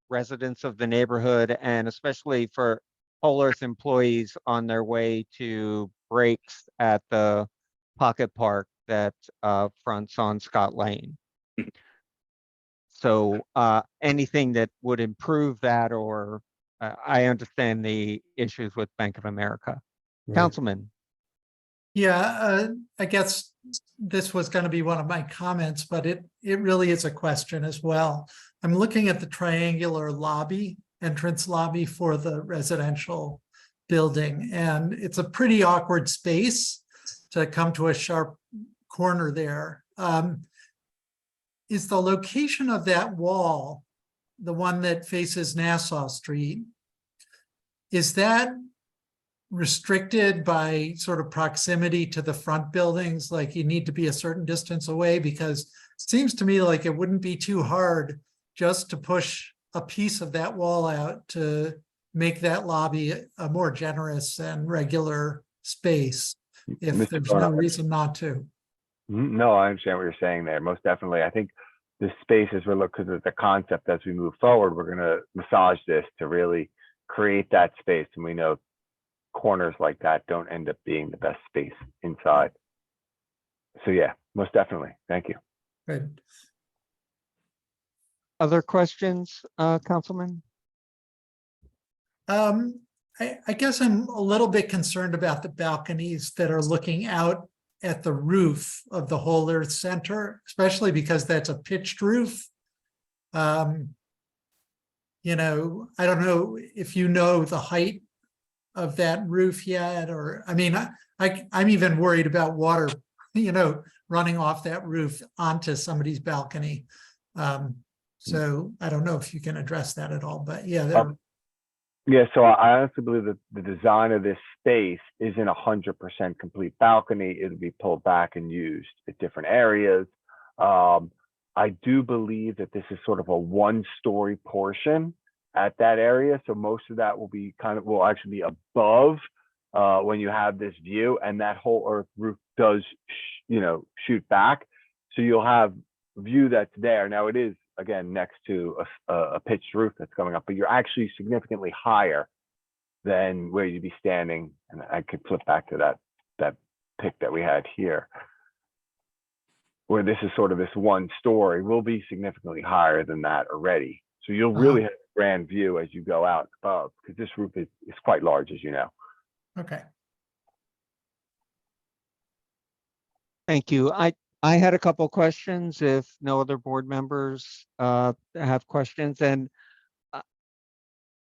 residents of the neighborhood and especially for Whole Earth employees on their way to breaks at the Pocket Park that fronts on Scott Lane. So anything that would improve that, or I understand the issues with Bank of America. Right. Councilman. Yeah, I guess this was going to be one of my comments, but it really is a question as well. I'm looking at the triangular lobby, entrance lobby for the residential building, and it's a pretty awkward space to come to a sharp corner there. Is the location of that wall, the one that faces Nassau Street, is that restricted by sort of proximity to the front buildings? Like you need to be a certain distance away? Because it seems to me like it wouldn't be too hard just to push a piece of that wall out to make that lobby a more generous and regular space, if Mr. there's no Barnard. reason not to. No, I understand what you're saying there. Most definitely. I think the spaces we're looking at, the concept as we move forward, we're going to massage this to really create that space. And we know corners like that don't end up being the best space inside. So yeah, most definitely. Thank you. Right. Other questions, Councilman? I guess I'm a little bit concerned about the balconies that are looking out at the roof of the Whole Earth Center, especially because that's a pitched roof. You know, I don't know if you know the height of that roof yet, or, I mean, I'm even worried about water, you know, running off that roof onto somebody's balcony. So I don't know if you can address that at all, but yeah, Yeah, so I honestly believe that the design of this space isn't 100% complete balcony. It'll be pulled back and used at different areas. I do believe that this is sort of a one-story portion at that area. So most of that will be will actually be above when you have this view, and that whole earth roof does, shoot back. So you'll have view that's there. Now it is, again, next to a pitched roof that's coming up, but you're actually significantly higher than where you'd be standing. And I could flip back to that pic that we had here, where this is sort of this one story. We'll be significantly higher than that already. So you'll really have a grand view as you go out above, because this roof is quite large, as you know. Okay. Thank you. I had a couple questions if no other board members have questions. And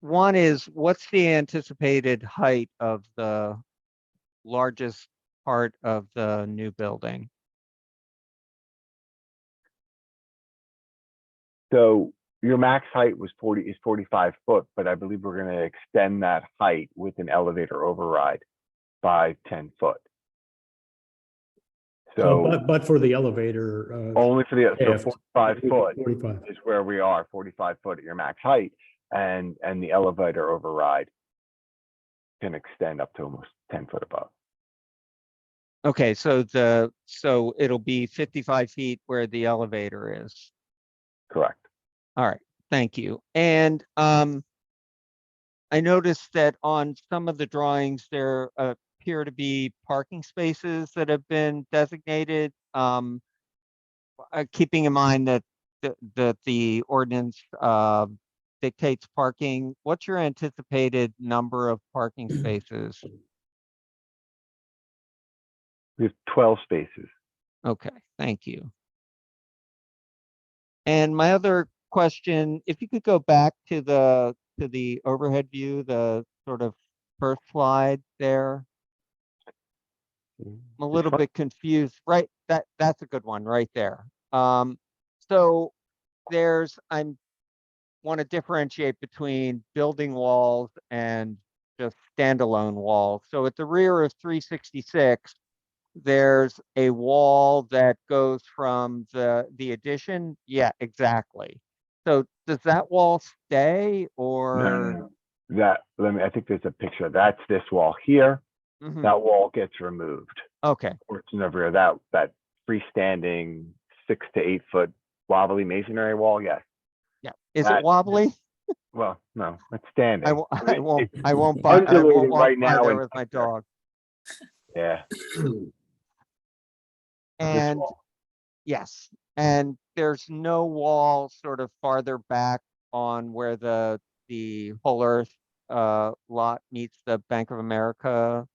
one is, what's the anticipated height of the largest part of the new building? So your max height is 45 foot, but I believe we're going to extend that height with an elevator override by 10 foot. So But for the elevator. only for the, so shaft, 45 foot 45. is where we are, 45 foot at your max height, and the elevator override can extend up to almost 10 foot above. Okay, so it'll be 55 feet where the elevator is. Correct. All right, thank you. And I noticed that on some of the drawings, there appear to be parking spaces that have been designated. Keeping in mind that the ordinance dictates parking, what's your anticipated number of parking spaces? We have 12 spaces. Okay, thank you. And my other question, if you could go back to the overhead view, the sort of first slide there. I'm a little bit confused, right? That's a good one right there. So I want to differentiate between building walls and just standalone walls. So at the rear of 366, there's a wall that goes from the addition. Yeah, exactly. So does that wall stay or? No. I think there's a picture. That's this wall here. Mhm. That wall gets removed. Okay, Portion of rear, that freestanding 6 to 8 foot wobbly masonry wall. Yes. yeah. Is That- it wobbly? Well, no, it's standing. I won't It's walk undulating right by now there in with my picture. dog. Yeah. And yes, and there's no wall sort of farther back on where the Whole Earth lot meets the Bank of America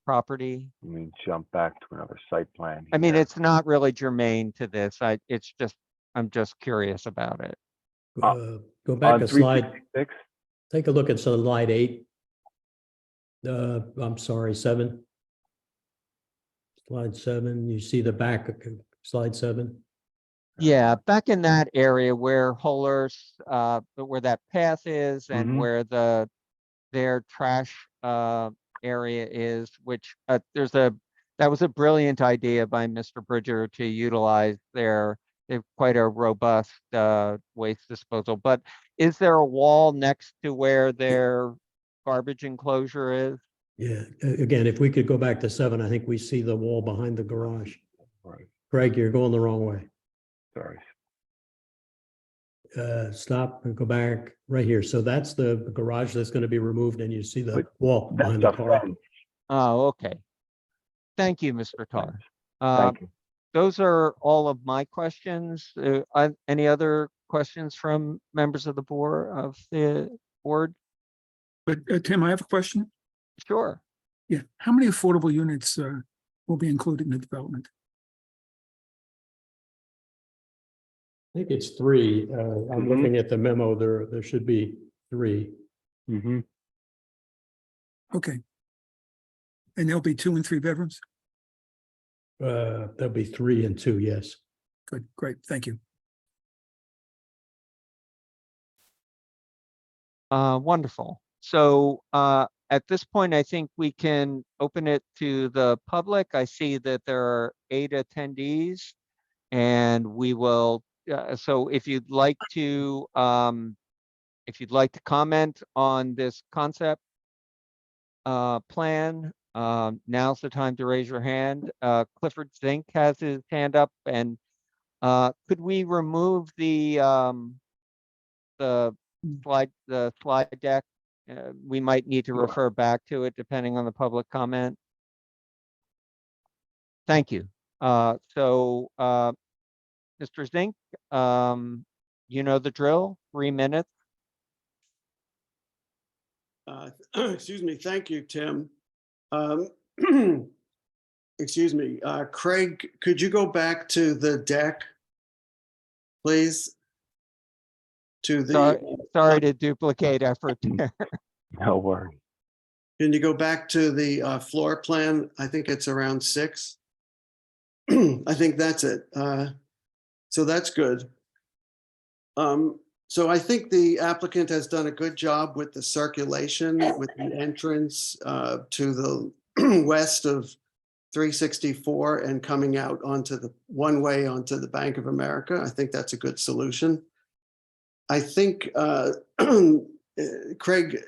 property. Let me jump back to another site plan. I mean, here. it's not really germane to this. I'm just curious about it. Go back On a slide, 366, take a look at slide 8. I'm sorry, 7. Slide 7, you see the back of slide 7? Yeah, back in that area where Whole Earth, where that path is and Mhm. where their trash area is, which that was a brilliant idea by Mr. Bridger to utilize they have quite a robust waste disposal. But is there a wall next to where their garbage enclosure is? Yeah, again, if we could go back to 7, I think we see the wall behind the garage. Right. Greg, you're going the wrong way. Sorry. Stop and go back right here. So that's the garage that's going to be removed, and you see the But wall That's behind the the car. front. Oh, okay. Thank you, Mr. Tar. Thank you. Those are all of my questions. Any other questions from members of the board? But Tim, I have a question. Sure. Yeah, how many affordable units will be included in the development? I think it's 3. I'm Mhm. looking at the memo. There should be 3. Mhm. Okay. And there'll be 2 and 3 bedrooms? There'll be 3 and 2, yes. Good, great, thank you. Wonderful. So at this point, I think we can open it to the public. I see that there are 8 attendees, and we will. So if you'd like to comment on this concept plan, now's the time to raise your hand. Clifford Zink has his hand up, and could we remove the slide deck? We might need to refer back to it depending on the public comment. Thank you. So Mr. Zink, you know the drill, 3 minutes. Excuse me. Thank you, Tim. Excuse me. Craig, could you go back to the deck, please? To the. Sorry to duplicate effort there. No worries. Can you go back to the floor plan? I think it's around 6. I think that's it. So that's good. So I think the applicant has done a good job with the circulation, with the entrance to the west of 364 and coming out onto the one-way onto the Bank of America. I think that's a good solution. I think, Craig,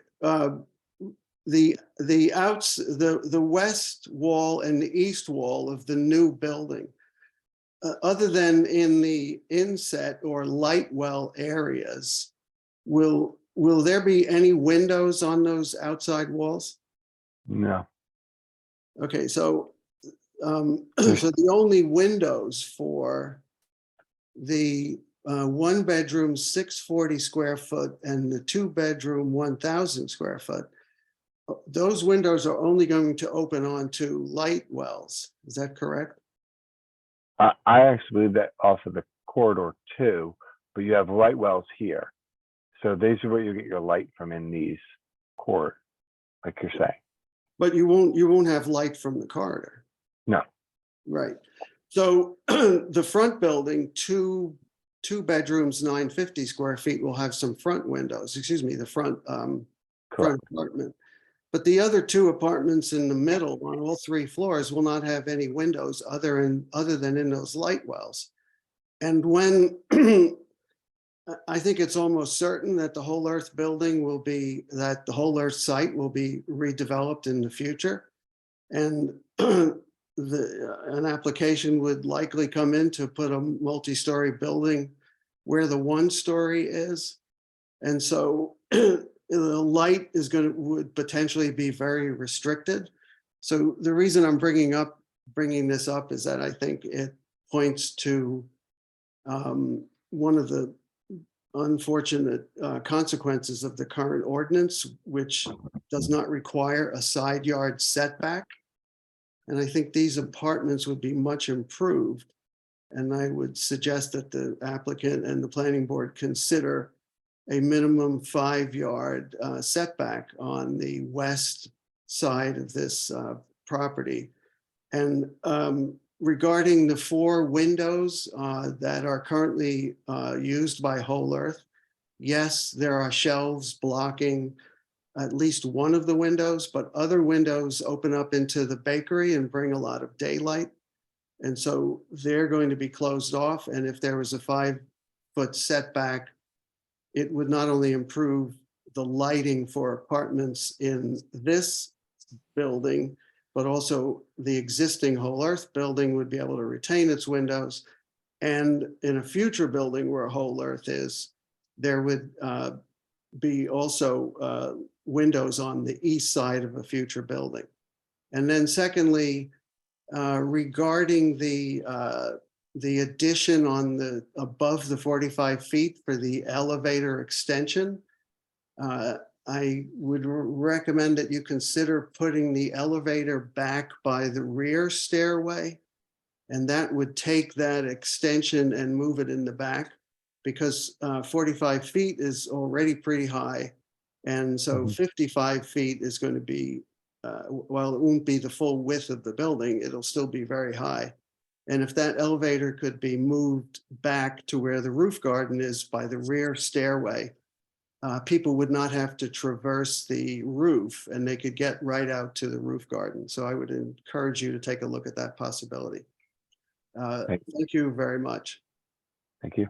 the west wall and the east wall of the new building, other than in the inset or light well areas, will there be any windows on those outside walls? No. Okay, so so the only windows for the 1-bedroom 640 square foot and the 2-bedroom 1,000 square foot, those windows are only going to open onto light wells. Is that correct? I actually believe that also the corridor too, but you have light wells here. So these are where you get your light from in these corridors, like you're saying. But you won't have light from the corridor. No. Right. So the front building, two bedrooms, 950 square feet will have some front windows, excuse me, the front apartment. But the other 2 apartments in the middle on all 3 floors will not have any windows other than in those light wells. And when I think it's almost certain that the Whole Earth building will be, that the Whole Earth site will be redeveloped in the future. And an application would likely come in to put a multi-story building where the 1-story is. And so the light is would potentially be very restricted. So the reason I'm bringing this up is that I think it points to one of the unfortunate consequences of the current ordinance, which does not require a side yard setback. And I think these apartments would be much improved. And I would suggest that the applicant and the planning board consider a minimum 5-yard setback on the west side of this property. And regarding the 4 windows that are currently used by Whole Earth, yes, there are shelves blocking at least one of the windows, but other windows open up into the bakery and bring a lot of daylight. And so they're going to be closed off. And if there was a 5-foot setback, it would not only improve the lighting for apartments in this building, but also the existing Whole Earth building would be able to retain its windows. And in a future building where Whole Earth is, there would be also windows on the east side of a future building. And then secondly, regarding the addition on the above the 45 feet for the elevator extension, I would recommend that you consider putting the elevator back by the rear stairway. And that would take that extension and move it in the back, because 45 feet is already pretty high. And so 55 feet is going to be, while it won't be the full width of the building, it'll still be very high. And if that elevator could be moved back to where the roof garden is by the rear stairway, people would not have to traverse the roof and they could get right out to the roof garden. So I would encourage you to take a look at that possibility. Thank you very much. Thank you.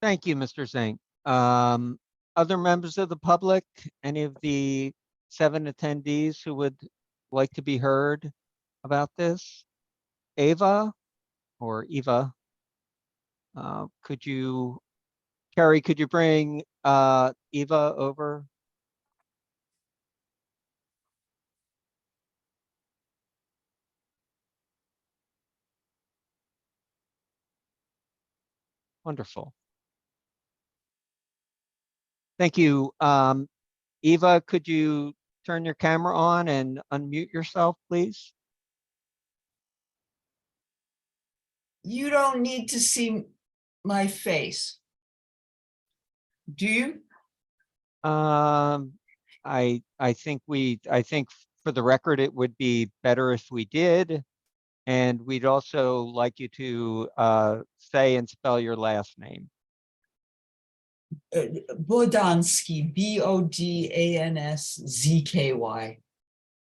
Thank you, Mr. Zink. Other members of the public, any of the 7 attendees who would like to be heard about this? Eva or Eva? Carrie, could you bring Eva over? Wonderful. Thank you. Eva, could you turn your camera on and unmute yourself, please? You don't need to see my face. Do you? I think for the record, it would be better if we did. And we'd also like you to say and spell your last name. Bodansky, Bodanszky.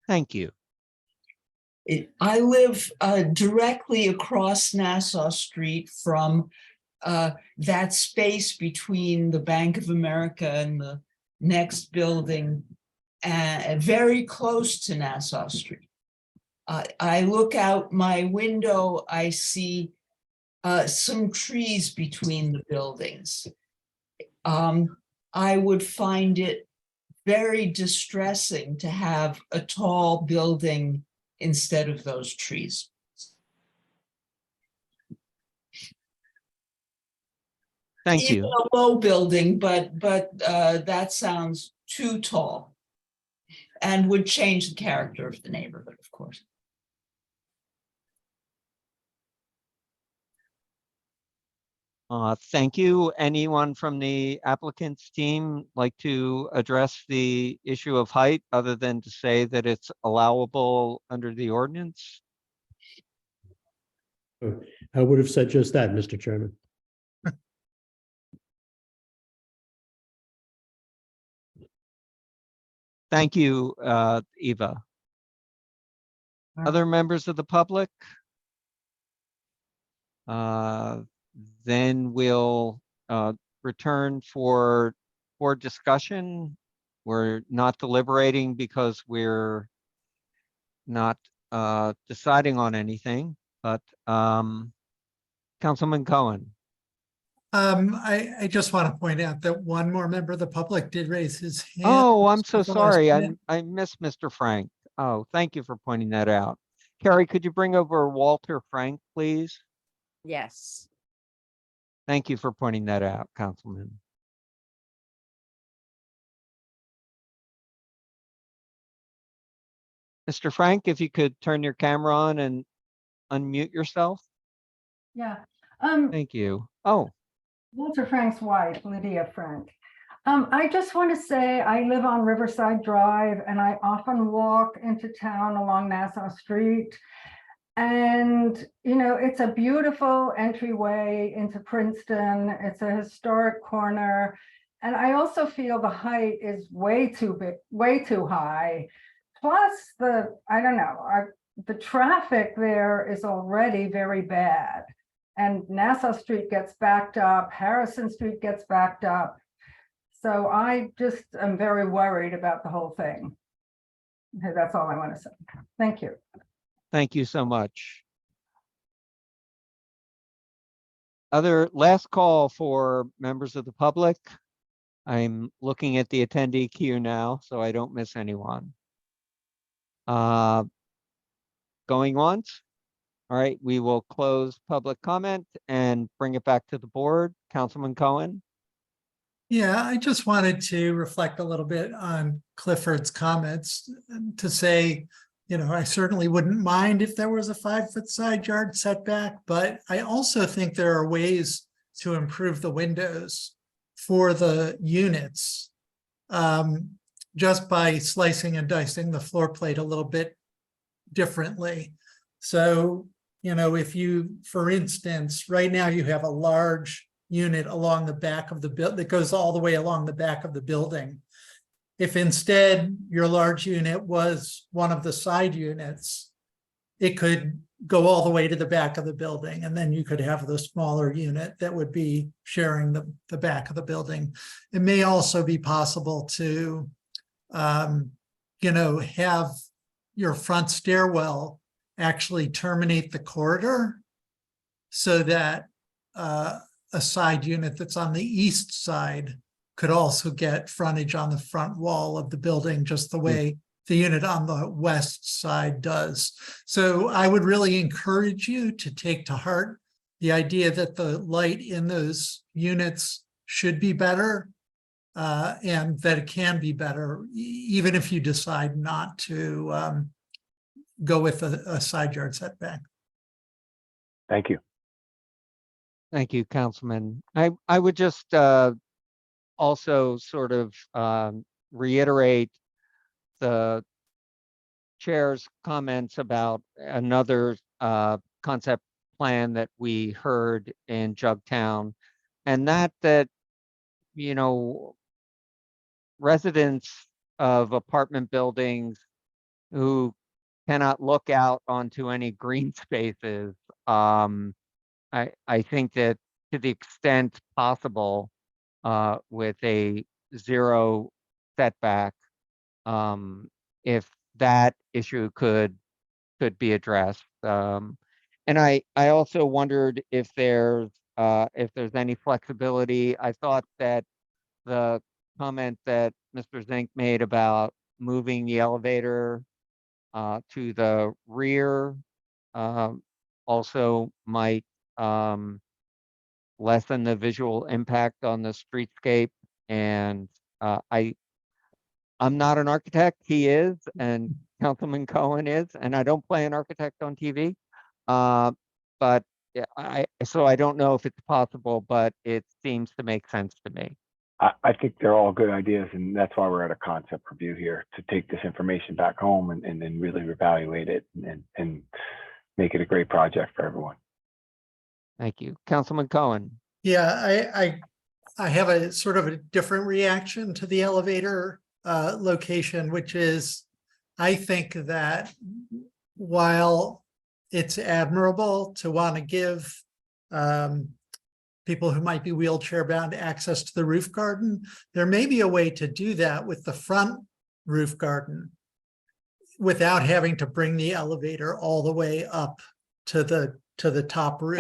Thank you. I live directly across Nassau Street from that space between the Bank of America and the next building, very close to Nassau Street. I look out my window, I see some trees between the buildings. I would find it very distressing to have a tall building instead of those trees. Thank Even you. a low building, but that sounds too tall and would change the character of the neighborhood, of course. Thank you. Anyone from the applicant's team like to address the issue of height other than to say that it's allowable under the ordinance? I would have said just that, Mr. Chairman. Thank you, Eva. Other members of the public? Then we'll return for discussion. We're not deliberating because we're not deciding on anything, but Councilman Cohen. I just want to point out that one more member of the public did raise his hand. Oh, I'm so Mr. sorry. Velez. I missed Mr. Frank. Oh, thank you for pointing that out. Carrie, could you bring over Walter Frank, please? Yes. Thank you for pointing that out, Councilman. Mr. Frank, if you could turn your camera on and unmute yourself. Yeah, Thank you. Oh, Walter Frank's wife, Lydia Frank. I just want to say I live on Riverside Drive and I often walk into town along Nassau Street. And, you know, it's a beautiful entryway into Princeton. It's a historic corner. And I also feel the height is way too big, way too high. Plus the traffic there is already very bad. And Nassau Street gets backed up, Harrison Street gets backed up. So I just am very worried about the whole thing. Okay, that's all I want to say. Thank you. thank you so much. Last call for members of the public. I'm looking at the attendee queue now, so I don't miss anyone. Going once? All right, we will close public comment and bring it back to the board. Councilman Cohen? Yeah, I just wanted to reflect a little bit on Clifford's comments and to say, you know, I certainly wouldn't mind if there was a 5-foot side yard setback, but I also think there are ways to improve the windows for the units just by slicing and dicing the floor plate a little bit differently. So, you know, if you, for instance, right now you have a large unit along the back of the that goes all the way along the back of the building. If instead your large unit was one of the side units, it could go all the way to the back of the building, and then you could have the smaller unit that would be sharing the back of the building. It may also be possible to, have your front stairwell actually terminate the corridor so that a side unit that's on the east side could also get frontage on the front wall of the building, just the way the unit on the west side does. So I would really encourage you to take to heart the idea that the light in those units should be better, and that it can be better, even if you decide not to go with a side yard setback. Thank you. Thank you, Councilman. I would just also sort of reiterate the chair's comments about another concept plan that we heard in Jugtown, and that residents of apartment buildings who cannot look out onto any green spaces, I think that to the extent possible, with a 0 setback, if that issue could be addressed. And I also wondered if there's any flexibility. I thought that the comment that Mr. Zink made about moving the elevator to the rear also might lessen the visual impact on the streetscape. And I'm not an architect, he is, and Councilman Cohen is, and I don't play an architect on TV. But so I don't know if it's possible, but it seems to make sense to me. I think they're all good ideas, and that's why we're at a concept review here, to take this information back home and then really evaluate it and make it a great project for everyone. Thank you. Councilman Cohen. Yeah, I have a sort of a different reaction to the elevator location, which is, I think that while it's admirable to want to give people who might be wheelchair bound access to the roof garden, there may be a way to do that with the front roof garden without having to bring the elevator all the way up to the top roof.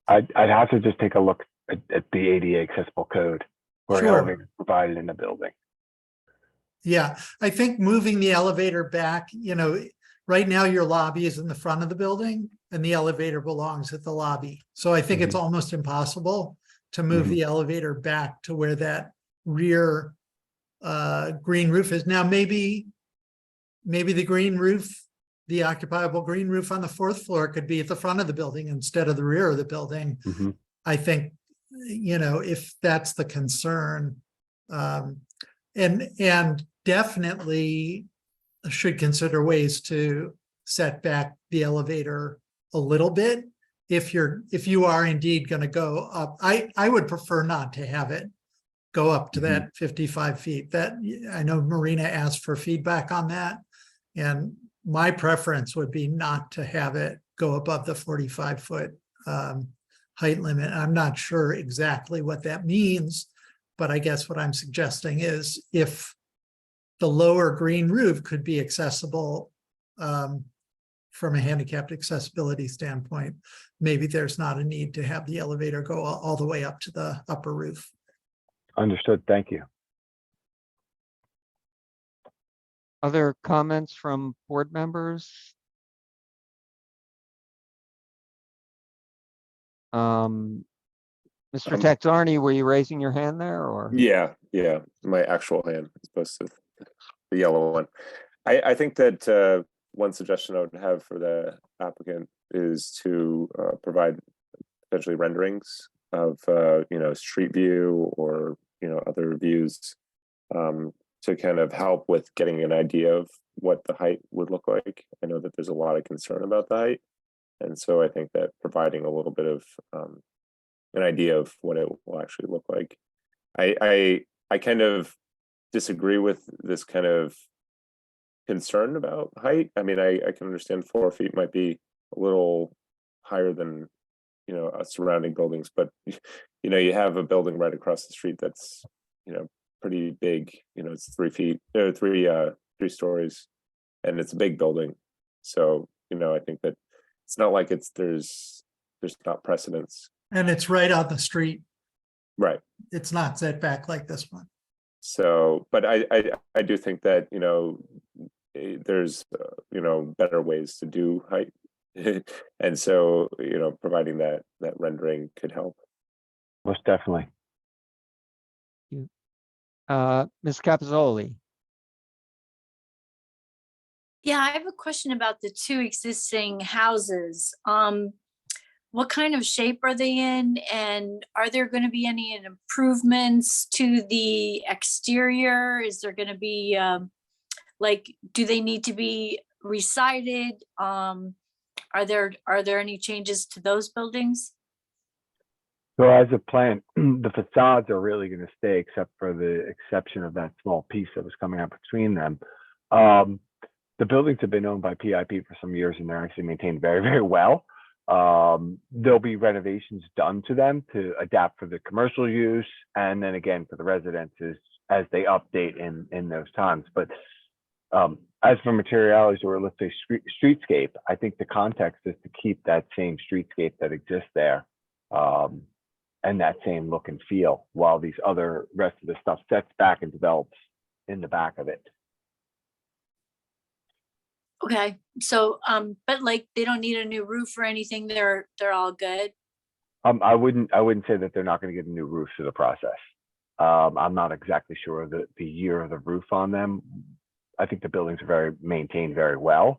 I'd have to just take a look at the ADA accessible code where Sure. elevators are provided in the building. Yeah, I think moving the elevator back, right now your lobby is in the front of the building and the elevator belongs at the lobby. So I think it's almost impossible to move the elevator back to where that rear green roof is. Now, maybe the green roof, the occupiable green roof on the 4th floor could be at the front of the building instead of the rear of the building. I think, if that's the concern, and definitely should consider ways to set back the elevator a little bit. If you are indeed going to go up, I would prefer not to have it go up to that 55 feet. That, I know Marina asked for feedback on that, and my preference would be not to have it go above the 45-foot height limit. I'm not sure exactly what that means, but I guess what I'm suggesting is if the lower green roof could be accessible from a handicapped accessibility standpoint, maybe there's not a need to have the elevator go all the way up to the upper roof. Understood. Thank you. Other comments from board members? Mr. Texarney, were you raising your hand there, or? Yeah, my actual hand as opposed to the yellow one. I think that one suggestion I would have for the applicant is to provide potentially renderings of street view or other views to kind of help with getting an idea of what the height would look like. I know that there's a lot of concern about the height, and so I think that providing a little bit of an idea of what it will actually look like. I kind of disagree with this kind of concern about height. I mean, I can understand 4 feet might be a little higher than, you know, surrounding buildings, but you know, you have a building right across the street that's, you know, pretty big. You know, it's 3 feet, three stories, and it's a big building. So, you know, I think that it's not like there's not precedence. And it's right on the street. Right. It's not set back like this one. So, but I do think that, you know, there's, you know, better ways to do height. And so, you know, providing that rendering could help. Most definitely. Ms. Capizoli. Yeah, I have a question about the two existing houses. What kind of shape are they in? And are there going to be any improvements to the exterior? Is there going to be, like, do they need to be resided? Are there any changes to those buildings? So as a plan, the facades are really going to stay, except for the exception of that small piece that was coming up between them. The buildings have been owned by PIP for some years, and they're actually maintained very, very well. There'll be renovations done to them to adapt for the commercial use, and then again for the residences as they update in those times. But as for materialities, or let's say streetscape, I think the context is to keep that same streetscape that exists there, and that same look and feel, while these other rest of the stuff sets back and develops in the back of it. Okay, so, but like, they don't need a new roof or anything, they're all good? I wouldn't say that they're not going to get a new roof through the process. I'm not exactly sure of the year of the roof on them. I think the buildings are maintained very well.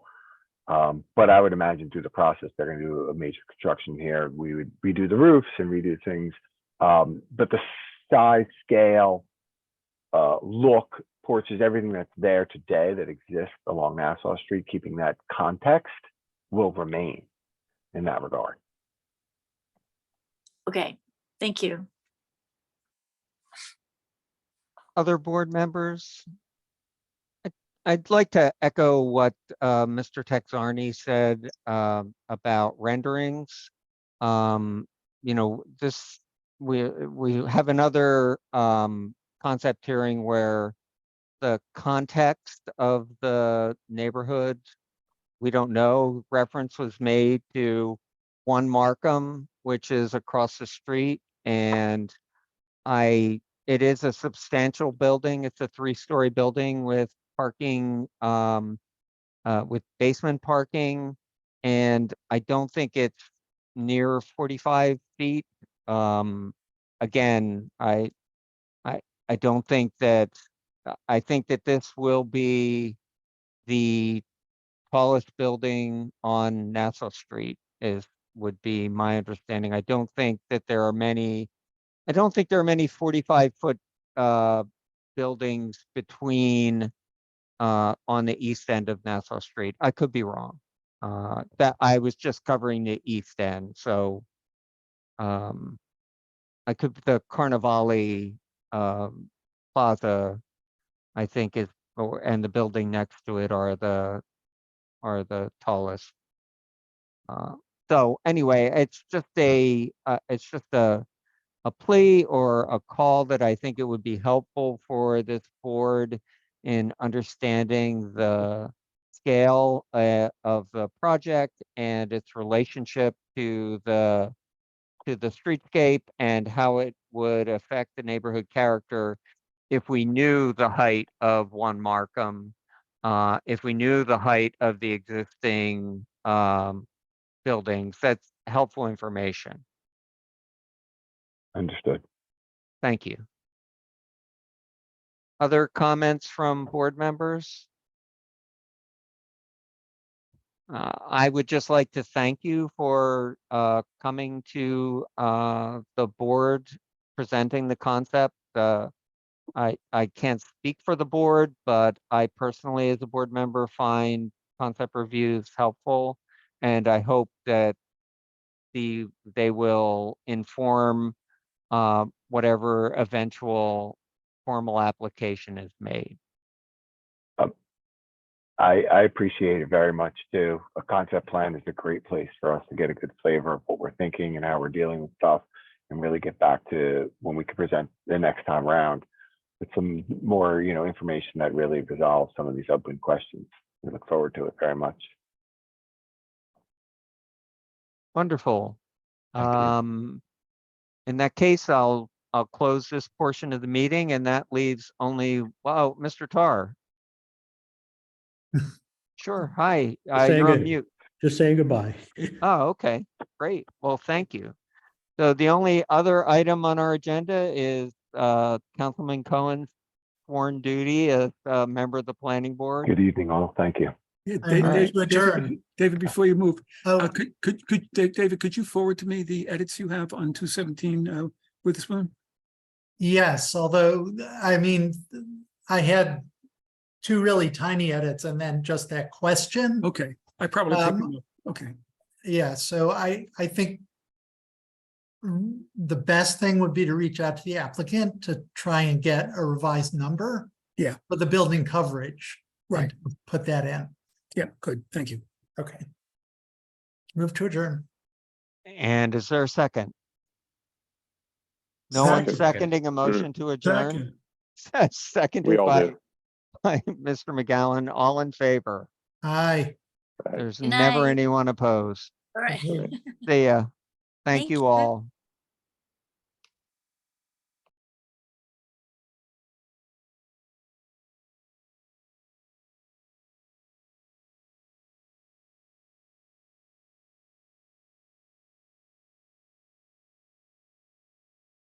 But I would imagine through the process, they're going to do a major construction here. We would redo the roofs and redo things. But the size, scale, look, porches, everything that's there today that exists along Nassau Street, keeping that context, will remain in that regard. Okay, thank you. Other board members? I'd like to echo what Mr. Texarney said about renderings. You know, we have another concept hearing where the context of the neighborhood, we don't know. Reference was made to 1 Markham, which is across the street, and it is a substantial building. It's a 3-story building with parking, with basement parking, and I don't think it's near 45 feet. Again, I don't think that. I think that this will be the tallest building on Nassau Street, would be my understanding. I don't think there are many 45-foot buildings between on the east end of Nassau Street. I could be wrong. That I was just covering the east end, so the Carnivale Plaza, I think, and the building next to it are the tallest. So anyway, it's just a plea or a call that I think it would be helpful for this board in understanding the scale of the project and its relationship to the streetscape and how it would affect the neighborhood character if we knew the height of 1 Markham, if we knew the height of the existing buildings. That's helpful information. Understood. Thank you. Other comments from board members? I would just like to thank you for coming to the board, presenting the concept. I can't speak for the board, but I personally, as a board member, find concept reviews helpful. And I hope that they will inform whatever eventual formal application is made. I appreciate it very much too. A concept plan is a great place for us to get a good flavor of what we're thinking and how we're dealing with stuff, and really get back to when we can present the next time around with some more, information that really resolves some of these open questions. We look forward to it very much. Wonderful. Thank you. In that case, I'll close this portion of the meeting, and that leaves only, wow, Mr. Tar. Sure. Hi, Saying you're on it. mute. Just saying goodbye. Oh, okay, great. Well, thank you. So the only other item on our agenda is Councilman Cohen's sworn duty as a member of the planning board. Good evening, all. Thank you. Yeah, I move David, to adjourn. David, before you move, Oh, David, could you forward to me the edits you have on 217 Witherspoon? yes, although, I mean, I had two really tiny edits and then just that question. Okay, I probably picked them up. Okay. Yeah, so I think the best thing would be to reach out to the applicant to try and get a revised number. Yeah. For the building coverage. Right. and Put that in. Yeah, good. Thank you. Okay. Move to adjourn. And is there a second? No one Second. seconding a motion to adjourn? Seconded We all by, do. by Mr. McGowan. All in favor? Aye. There's Good never night. anyone opposed. All right. See ya. Thank Thank you you. all.